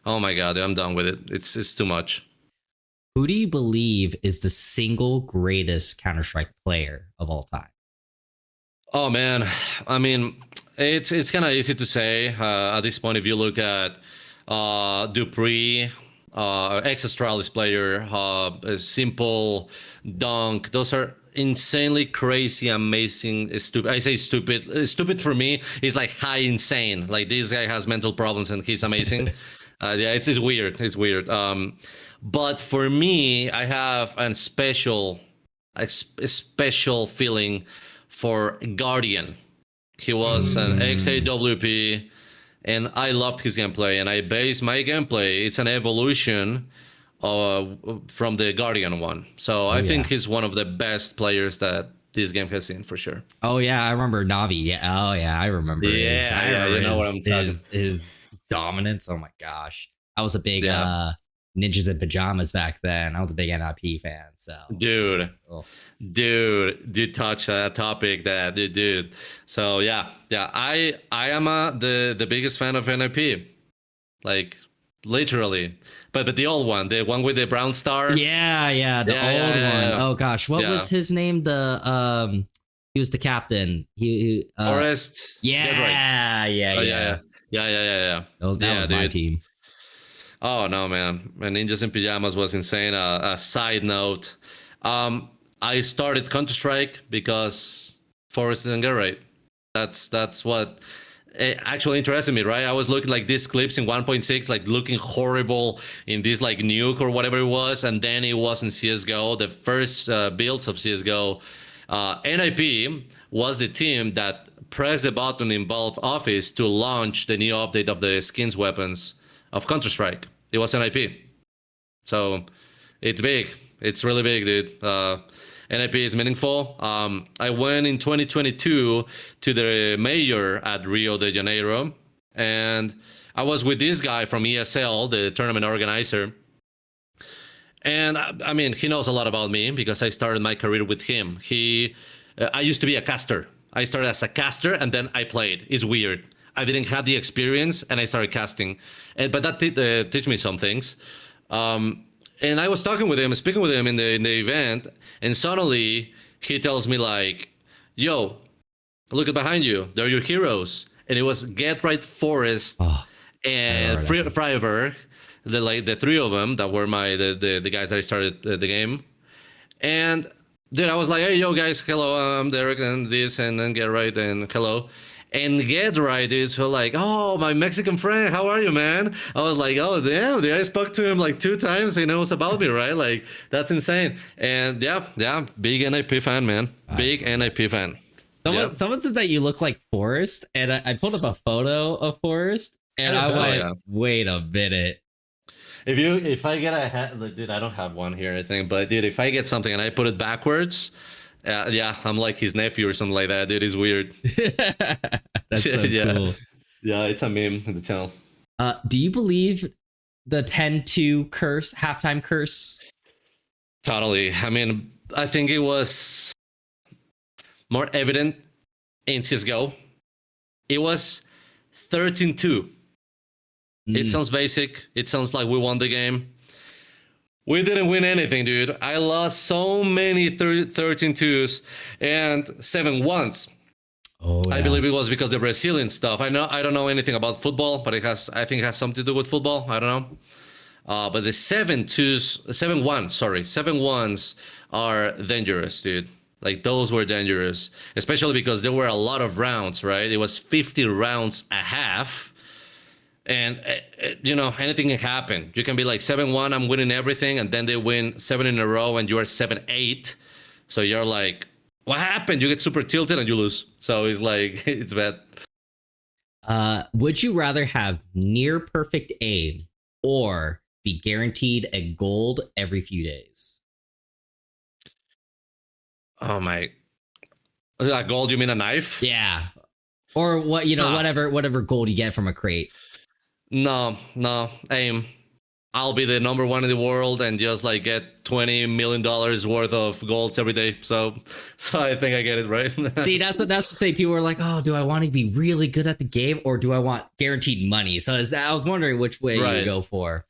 oh my god, I'm done with it. It's too much. Who do you believe is the single greatest Counter-Strike player of all time? Oh man, I mean, it's kind of easy to say at this point. If you look at Dupree, ex-Astralis player, a simple dunk. Those are insanely crazy, amazing, stupid. I say stupid. Stupid for me is like high insane. Like this guy has mental problems and he's amazing. Yeah, it's weird. It's weird. But for me, I have a special feeling for Guardian. He was an ex-AWP, and I loved his gameplay. And I base my gameplay. It's an evolution from the Guardian one. So I think he's one of the best players that this game has seen for sure. Oh yeah, I remember Navi. Yeah, oh yeah, I remember. You know what I'm talking. His dominance. Oh my gosh, I was a big Ninjas in Pajamas back then. I was a big NIP fan. So dude, you touch a topic that dude. So yeah, I am the biggest fan of NIP, like literally. But the old one, the one with the brown star. Yeah, the old one. Oh gosh, what was his name? The he was the captain. He Forrest. Yeah. That was my team. Oh no, man! Ninjas in Pajamas was insane. A side note, I started Counter-Strike because Forrest didn't get right. That's what actually interested me, right? I was looking like these clips in 1.6, like looking horrible in this like nuke or whatever it was, and then it was in CS:GO, the first builds of CS:GO. NIP was the team that pressed the button in Valve Office to launch the new update of the skins weapons of Counter-Strike. It was NIP. So it's big. It's really big, dude. NIP is meaningful. I went in 2022 to the mayor at Rio de Janeiro, and I was with this guy from ESL, the tournament organizer. And I mean, he knows a lot about me because I started my career with him. I used to be a caster. I started as a caster and then I played. It's weird. I didn't have the experience and I started casting. But that did teach me some things. And I was speaking with him in the event, and suddenly he tells me like, yo, look at behind you. They're your heroes. And it was Get Right Forest and Freiberg, the three of them that were the guys that I started the game. And then I was like, hey, yo, guys, hello, I'm Derek and this, and then Get Right and hello. And Get Right is so like, oh, my Mexican friend, how are you, man? I was like, oh, damn, dude, I spoke to him like 2 times. He knows about me, right? Like, that's insane. And yeah, big NIP fan, man. Big NIP fan. Someone said that you look like Forrest, and I pulled up a photo of Forrest, and I was wait a minute. If I get a hat, dude, I don't have one here, I think, but dude, if I get something and I put it backwards, I'm like his nephew or something like that, dude. He's weird. That's so cool. Yeah, it's a meme in the channel. Do you believe the 10-2 curse, halftime curse? Totally. I mean, I think it was more evident in CSGO. It was 13-2. It sounds basic. It sounds like we won the game. We didn't win anything, dude. I lost so many 13-2s and 7-1s. Oh, yeah. I believe it was because of the Brazilian stuff. I don't know anything about football, but I think it has something to do with football. I don't know. But the 7-1s are dangerous, dude. Like, those were dangerous, especially because there were a lot of rounds, right? It was 50 rounds a half. And, anything can happen. You can be like 7-1, I'm winning everything. And then they win 7 in a row and you are 7-8. So you're like, what happened? You get super tilted and you lose. So it's like, it's bad. Would you rather have near perfect aim or be guaranteed a gold every few days? Oh my. A gold, you mean a knife? Yeah. Or what, whatever gold you get from a crate. No, aim. I'll be the number 1 in the world and just like get $20 million worth of golds every day. So I think I get it right. See, that's the thing. People are like, oh, do I want to be really good at the game or do I want guaranteed money? So I was wondering which way you would go for.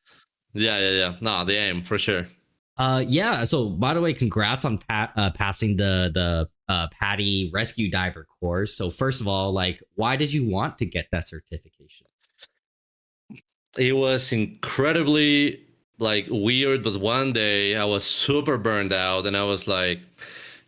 Yeah. No, the aim for sure. Yeah. So by the way, congrats on passing the Patty Rescue Diver course. So first of all, like, why did you want to get that certification? It was incredibly like weird, but one day I was super burned out, and I was like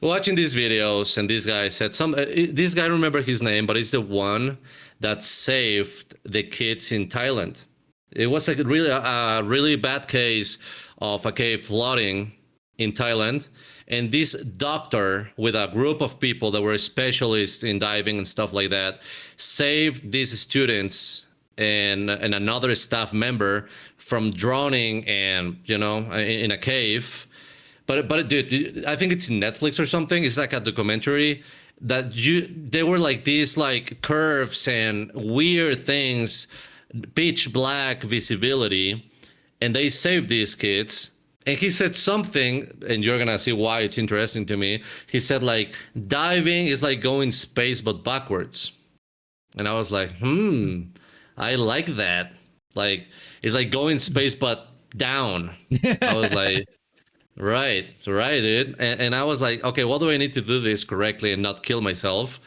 watching these videos, and this guy said this guy, remember his name, but he's the one that saved the kids in Thailand. It was like really bad case of a cave flooding in Thailand, and this doctor with a group of people that were specialists in diving and stuff like that saved these students and another staff member from drowning, and in a cave. But dude, I think it's Netflix or something. It's like a documentary that they were like these like curves and weird things, pitch black visibility, and they saved these kids. And he said something, and you're gonna see why it's interesting to me. He said like diving is like going space but backwards. And I was like, I like that. Like it's like going space but down. I was like, right, dude. And I was like, okay, what do I need to do this correctly and not kill myself?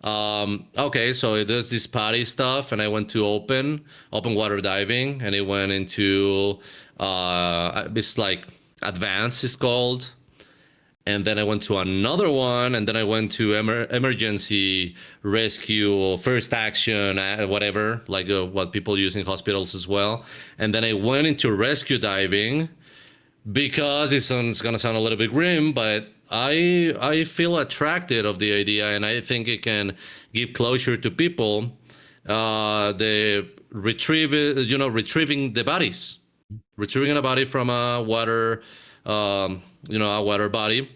Okay, so there's this party stuff, and I went to open water diving, and it went into it's like advanced is called. And then I went to another one, and then I went to emergency rescue, first action, whatever, like what people use in hospitals as well. And then I went into rescue diving, because it's going to sound a little bit grim, but I feel attracted of the idea, and I think it can give closure to people. The retrieving the bodies, retrieving a body from a water, a water body,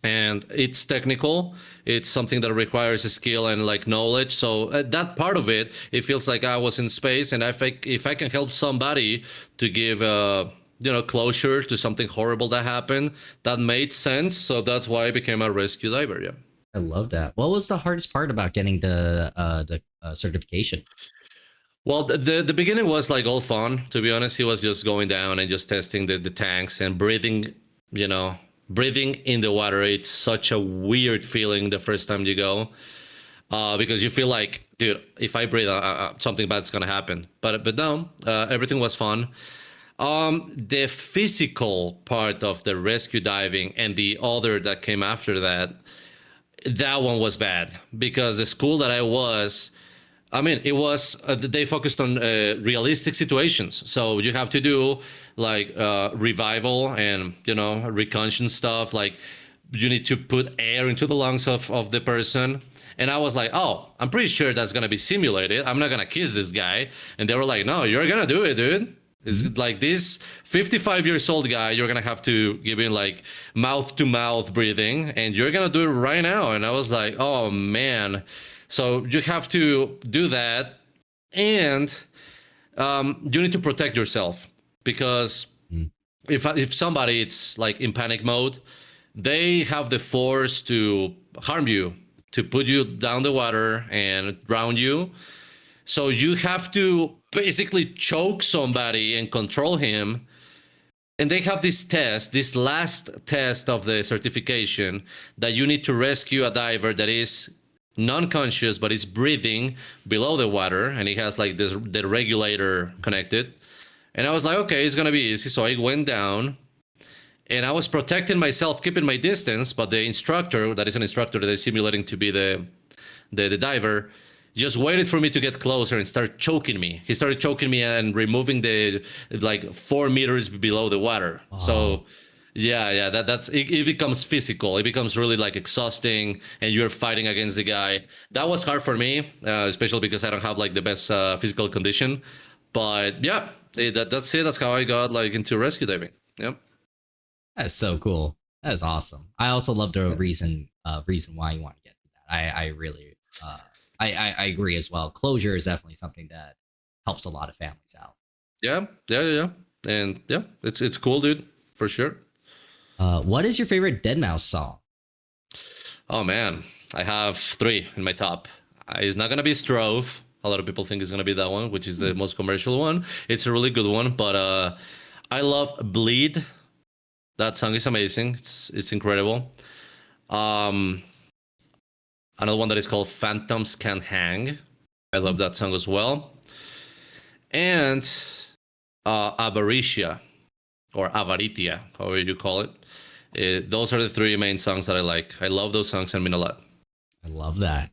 and it's technical. It's something that requires a skill and like knowledge. So that part of it, it feels like I was in space, and if I can help somebody to give closure to something horrible that happened, that made sense. So that's why I became a rescue diver. Yeah. I love that. What was the hardest part about getting the certification? Well, the beginning was like all fun, to be honest. He was just going down and just testing the tanks and breathing, breathing in the water. It's such a weird feeling the first time you go, because you feel like, dude, if I breathe, something bad's going to happen. But no, everything was fun. The physical part of the rescue diving and the other that came after that one was bad, because the school that I was, it was they focused on realistic situations. So you have to do like revival and reconstruction stuff. Like you need to put air into the lungs of the person. And I was like, oh, I'm pretty sure that's gonna be simulated. I'm not gonna kiss this guy. And they were like, no, you're gonna do it, dude. It's like this 55 years old guy, you're going to have to give him like mouth to mouth breathing, and you're going to do it right now. And I was like, oh man. So you have to do that. And you need to protect yourself, because if somebody it's like in panic mode, they have the force to harm you, to put you down the water and drown you. So you have to basically choke somebody and control him. And they have this test, this last test of the certification, that you need to rescue a diver that is non-conscious but is breathing below the water, and he has like the regulator connected. And I was like, okay, it's gonna be easy. So I went down, and I was protecting myself, keeping my distance, but the instructor, that is an instructor that is simulating to be the diver, just waited for me to get closer and start choking me. He started choking me and removing the like 4 meters below the water. Wow. So yeah, that's it becomes physical. It becomes really like exhausting, and you're fighting against the guy. That was hard for me, especially because I don't have like the best physical condition. But yeah, that's it. That's how I got like into rescue diving. Yep. That's so cool. That is awesome. I also love the reason why you want to get to that. I really I agree as well. Closure is definitely something that helps a lot of families out. Yeah. And yeah, it's cool, dude, for sure. What is your favorite deadmau5 song? Oh man, I have 3 in my top. It's not gonna be Znroux. A lot of people think it's gonna be that one, which is the most commercial one. It's a really good one, but I love Bleed. That song is amazing. It's incredible. Another one that is called Phantoms Can't Hang. I love that song as well. And Avariccia. or Avaritia, however you call it. Those are the three main songs that I like. I love those songs and mean a lot. I love that.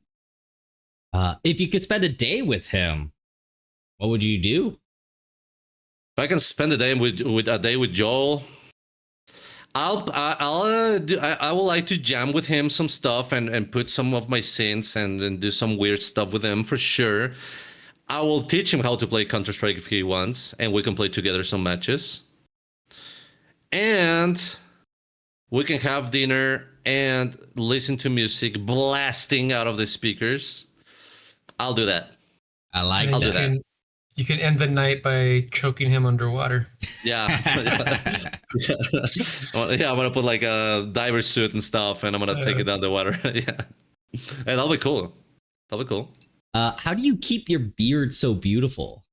If you could spend a day with him, what would you do? If I can spend a day with Joel, I will like to jam with him some stuff and put some of my synths and do some weird stuff with him for sure. I will teach him how to play Counter-Strike if he wants, and we can play together some matches. And we can have dinner and listen to music blasting out of the speakers. I'll do that. I like And that. You can end the night by choking him underwater. Yeah. Yeah, I'm gonna put like a diver suit and stuff, and I'm gonna take it down the water. Yeah, and that'll be cool. That'll be cool. How do you keep your beard so beautiful?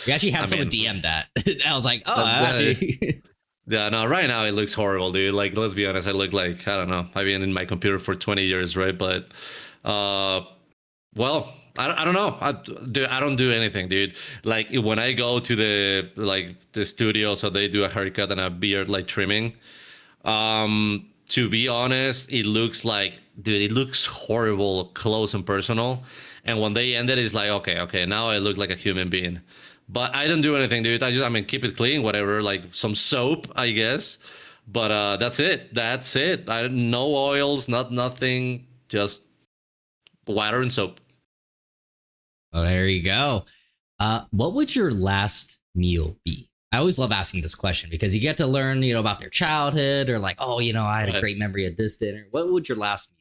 We actually had someone DM that. I was like, oh, actually. Yeah, no, right now it looks horrible, dude. Like, let's be honest, I look like, I don't know, I've been in my computer for 20 years, right? But, well, I don't know. I don't do anything, dude. Like, when I go to the studio, so they do a haircut and a beard, like, trimming. To be honest, it looks like, dude, it looks horrible, close and personal. And when they end it, it's like, okay, now I look like a human being. But I don't do anything, dude. I mean, keep it clean, whatever, like some soap, I guess. But that's it. That's it. No oils, nothing, just water and soap. Oh, there you go. What would your last meal be? I always love asking this question because you get to learn, about their childhood or like, oh, I had a great memory of this dinner. What would your last meal be?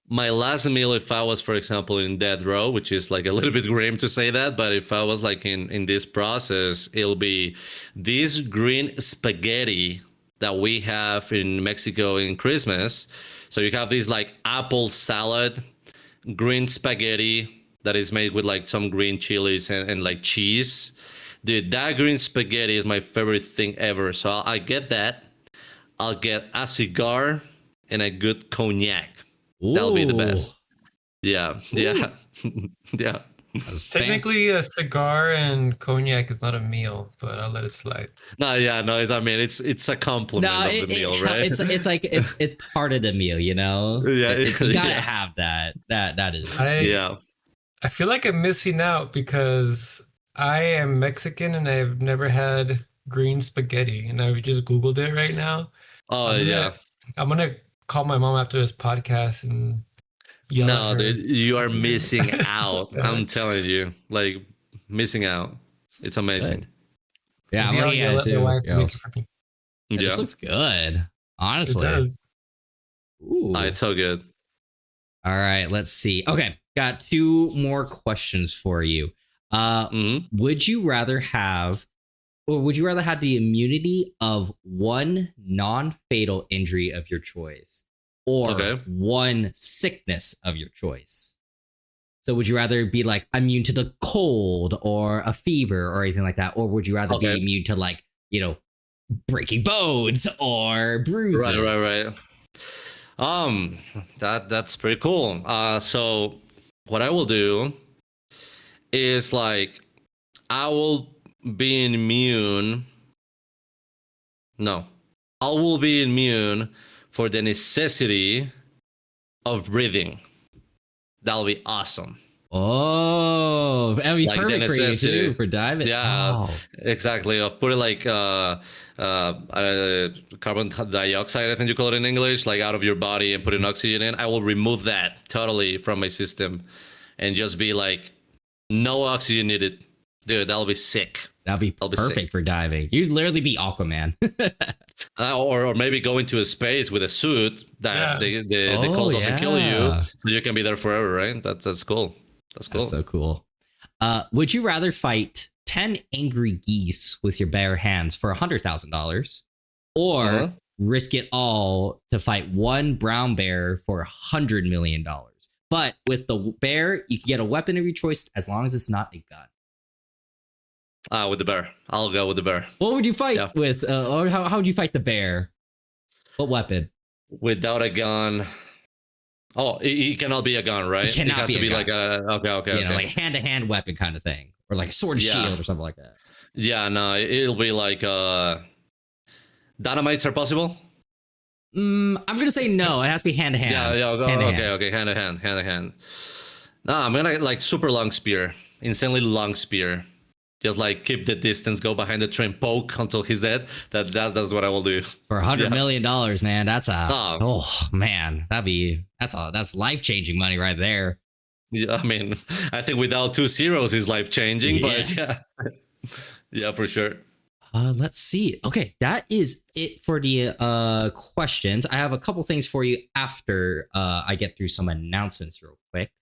My last meal, if I was, for example, in death row, which is like a little bit grim to say that, but if I was like in this process, it'll be this green spaghetti that we have in Mexico in Christmas. So you have this like apple salad, green spaghetti that is made with like some green chilies and like cheese. Dude, that green spaghetti is my favorite thing ever. So I get that. I'll get a cigar and a good cognac. Ooh. That'll be the best. Yeah. Yeah. Technically, a cigar and cognac is not a meal, but I'll let it slide. No, it's a compliment of the meal, right? It's like it's part of the meal, Yeah, you gotta have that. That is. I feel like I'm missing out because I am Mexican and I've never had green spaghetti, and I just Googled it right now. Oh, I'm gonna call my mom after this podcast and yell at her. Dude, you are missing out. I'm telling you, like missing out. It's amazing. Good. Yeah, I'm looking at it too. This looks good. Honestly, it does. Ooh. It's so good. All right, let's see. Okay, got two more questions for you. Would you rather have the immunity of one non-fatal injury of your choice or one sickness of your choice? So would you rather be like immune to the cold or a fever or anything like that? Or would you rather be immune to like, breaking bones or bruises? Right. That's pretty cool. So what I will do is like, I will be immune. No, I will be immune for the necessity of breathing. That'll be awesome. Oh, that'd be like perfect for you too, for diving. Yeah, exactly. I'll put it like carbon dioxide, I think you call it in English, like out of your body and put an oxygen in. I will remove that totally from my system and just be like, no oxygen needed. Dude, that'll be sick. That'll be perfect for diving. You'd literally be Aquaman. Or maybe go into a space with a suit that the cold doesn't kill you, so you can be there forever, right? That's cool. That's cool. That's so cool. Would you rather fight 10 angry geese with your bare hands for $100,000 or risk it all to fight one brown bear for $100 million? But with the bear, you can get a weapon of your choice as long as it's not a gun. With the bear. I'll go with the bear. What would you fight with? Or how would you fight the bear? What weapon? Without a gun. Oh, it cannot be a gun, right? It cannot has be to be gun. Like a okay. Like hand-to-hand weapon kind of thing, or like a sword and shield or something like that. Yeah, no, it'll be like Dynamites are possible? I'm gonna say no. It has to be hand to hand. Yeah, Hand to hand. okay, hand to hand. No, I'm gonna like super long spear, insanely long spear. Just like keep the distance, go behind the train, poke until he's dead. That's what I will do. For $100 million, man, that's Oh. Man, that's life-changing money right there. Yeah, I mean, I think without 2 zeros is life changing, but yeah, yeah, for sure. Let's see. Okay, that is it for the questions. I have a couple things for you after I get through some announcements real quick.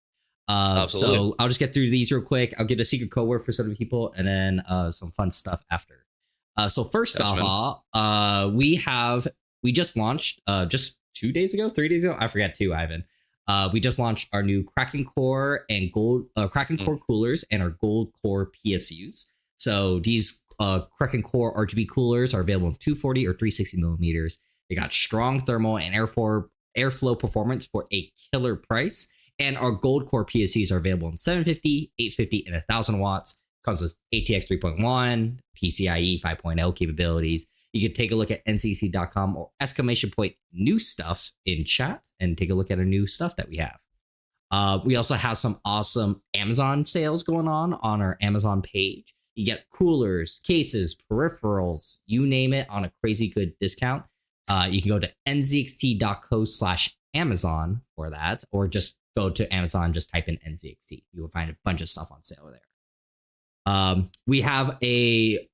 So I'll just get through these real quick. I'll get a secret code word for some people, and then some fun stuff after. So first off, we just launched just 3 days ago. I forget too, Ivan. We just launched our new Kraken Core and Gold Kraken Core coolers and our Gold Core PSUs. So these Kraken Core RGB coolers are available in 240 or 360 millimeters. They got strong thermal and airflow performance for a killer price. And our Gold Core PSUs are available in 750, 850, and 1000 watts. Comes with ATX 3.1, PCIe 5.0 capabilities. You can take a look at NZXT.com or !new stuff in chat and take a look at our new stuff that we have. We also have some awesome Amazon sales going on our Amazon page. You get coolers, cases, peripherals, you name it, on a crazy good discount. You can go to nzxt.co/Amazon for that, or just go to Amazon, just type in NZXT. You will find a bunch of stuff on sale there. We have a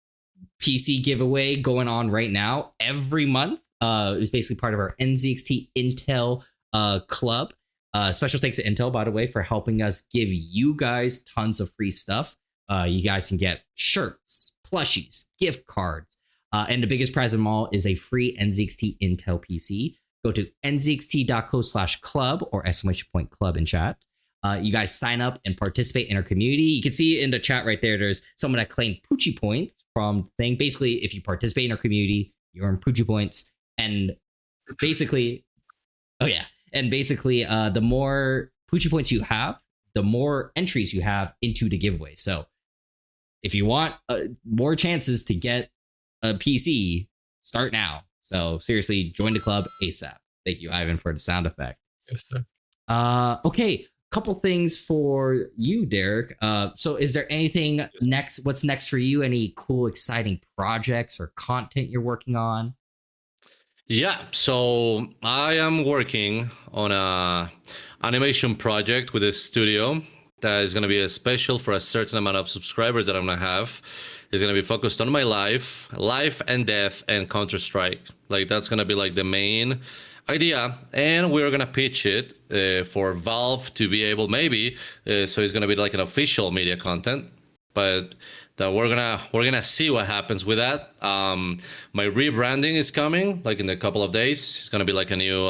PC giveaway going on right now every month. It's basically part of our NZXT Intel club. Special thanks to Intel, by the way, for helping us give you guys tons of free stuff. You guys can get shirts, plushies, gift cards, and the biggest prize of them all is a free NZXT Intel PC. Go to nzxt.co/club or !club in chat. You guys sign up and participate in our community. You can see in the chat right there, there's someone that claimed Poochie points from the thing. Basically, if you participate in our community, you earn Poochie points. And basically, the more Poochie points you have, the more entries you have into the giveaway. So if you want more chances to get a PC, start now. So seriously, join the club ASAP. Thank you, Ivan, for the sound effect. Yes, sir. Okay, couple things for you, Derek. So is there anything next? What's next for you? Any cool, exciting projects or content you're working on? Yeah, so I am working on a animation project with a studio that is going to be a special for a certain amount of subscribers that I'm going to have. It's going to be focused on my life and death, and Counter-Strike. Like, that's going to be like the main idea, and we're going to pitch it for Valve to be able, maybe, so it's going to be like an official media content, but that we're gonna see what happens with that. My rebranding is coming like in a couple of days. It's gonna be like a new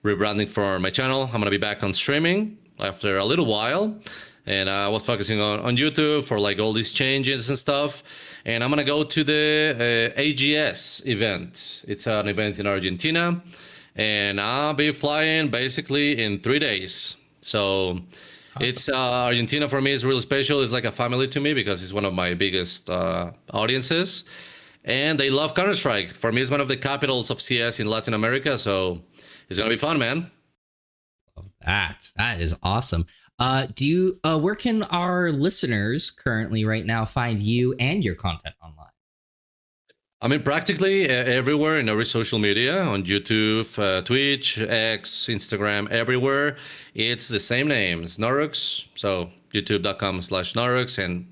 rebranding for my channel. I'm gonna be back on streaming after a little while, and I was focusing on YouTube for like all these changes and stuff. And I'm gonna go to the AGS event. It's an event in Argentina, and I'll be flying basically in 3 days. So awesome. It's Argentina for me is really special. It's like a family to me because it's one of my biggest audiences, and they love Counter-Strike. For me, it's one of the capitals of CS in Latin America, so it's gonna be fun, man. That is awesome. Where can our listeners currently right now find you and your content online? I mean, practically everywhere in every social media, on YouTube, Twitch, X, Instagram, everywhere. It's the same name, Znroux. So youtube.com/Znroux, and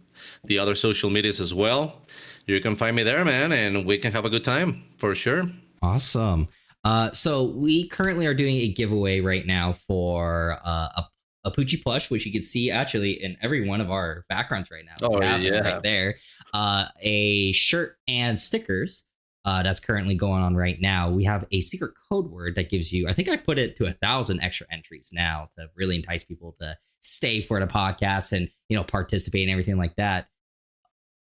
the other social medias as well. You can find me there, man, and we can have a good time for sure. Awesome. So we currently are doing a giveaway right now for a Poochie plush, which you can see actually in every one of our backgrounds right now. Oh, yeah. Right there. A shirt and stickers that's currently going on right now. We have a secret code word that gives you, I think I put it to 1,000 extra entries now to really entice people to stay for the podcast and, participate and everything like that.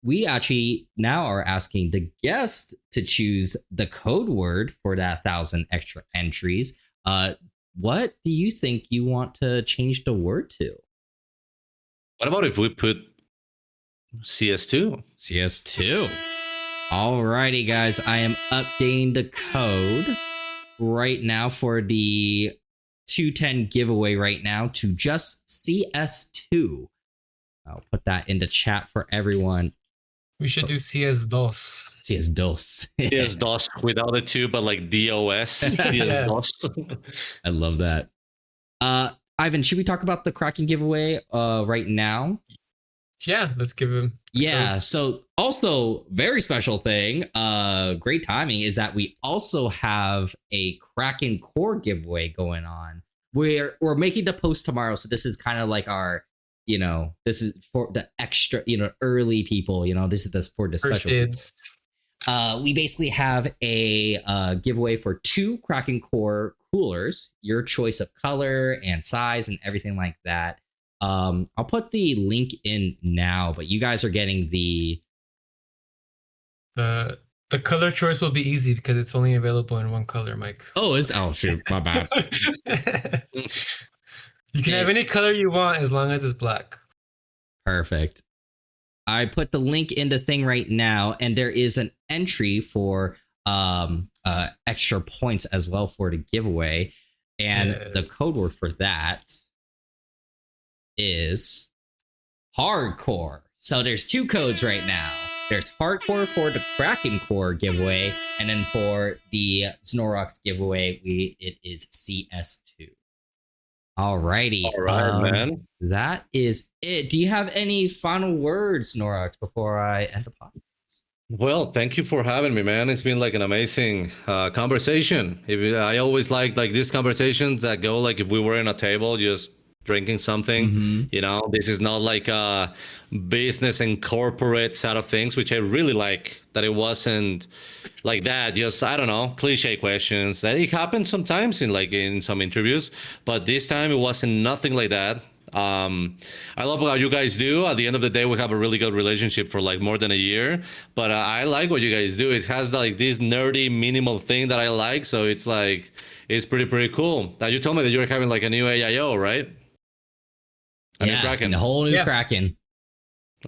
We actually now are asking the guest to choose the code word for that 1,000 extra entries. What do you think you want to change the word to? What about if we put CS2? CS2. Alrighty, guys. I am updating the code right now for the 210 giveaway right now to just CS2. I'll put that in the chat for everyone. We should do CS2. CS2. CS-DOS without the two, but like DOS. CS-DOS. I love that. Ivan, should we talk about the Kraken giveaway right now? Yeah, let's give him. Yeah, so also very special thing, great timing, is that we also have a Kraken core giveaway going on. We're making the post tomorrow, so this is kind of like our, this is for the extra, early people, this is this for the First special dibs. we basically have a giveaway for 2 Kraken core coolers, your choice of color and size and everything like that. I'll put the link in now, but you guys are getting the color choice will be easy because it's only available in one color, Mike. oh shoot, my bad. You can have any color you want as long as it's black. Perfect. I put the link in the thing right now, and there is an entry for extra points as well for the giveaway, and the code word for that is hardcore. So there's 2 codes right now. There's hardcore for the Kraken core giveaway, and then for the Znorux giveaway, it is CS2. Alrighty. All right, man. That is it. Do you have any final words, Znorux, before I end the podcast? Well, thank you for having me, man. It's been like an amazing conversation. I always like these conversations that go like if we were in a table just drinking something. This is not like a business and corporate side of things, which I really like, that it wasn't like that, just I don't know, cliche questions. That it happens sometimes in some interviews, but this time it wasn't nothing like that. I love what you guys do. At the end of the day, we have a really good relationship for like more than a year, but I like what you guys do. It has like this nerdy minimal thing that I like, so it's like it's pretty cool. Now you told me that you're having like a new AIO, right? A new Kraken. A whole new Kraken.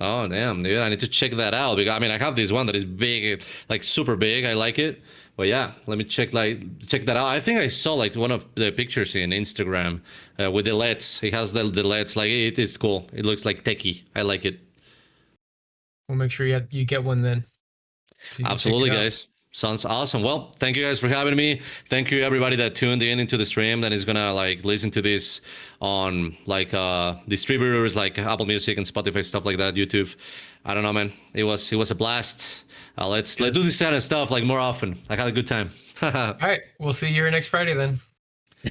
Oh damn, dude! I need to check that out because I have this one that is big, like super big. I like it, but yeah, let me check that out. I think I saw like one of the pictures in Instagram with the LEDs. It has the LEDs. Like it is cool. It looks like techie. I like it. We'll make sure you get one then. So absolutely, guys. Sounds awesome. Well, thank you guys for having me. Thank you everybody that tuned in into the stream that is gonna like listen to this on like distributors like Apple Music and Spotify, stuff like that, YouTube. I don't know, man. It was a blast. Let's do this kind of stuff like more often. I had a good time. All right, we'll see you here next Friday then.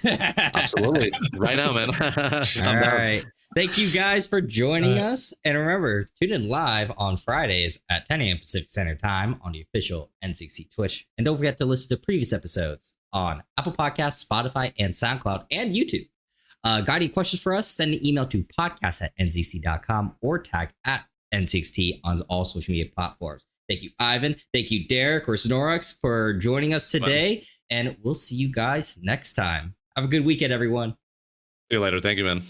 Absolutely. Right now, man. All right. Thank you guys for joining us. And remember, tune in live on Fridays at 10 a.m. Pacific Standard Time on the official NZXT Twitch. And don't forget to listen to previous episodes on Apple Podcasts, Spotify, and SoundCloud, and YouTube. Got any questions for us? Send an email to podcast@nzxt.com or tag @NZXT on all social media platforms. Thank you, Ivan. Thank you, Derek or Znorux, for joining us today. And we'll see you guys next time. Have a good weekend, everyone. See you later. Thank you, man.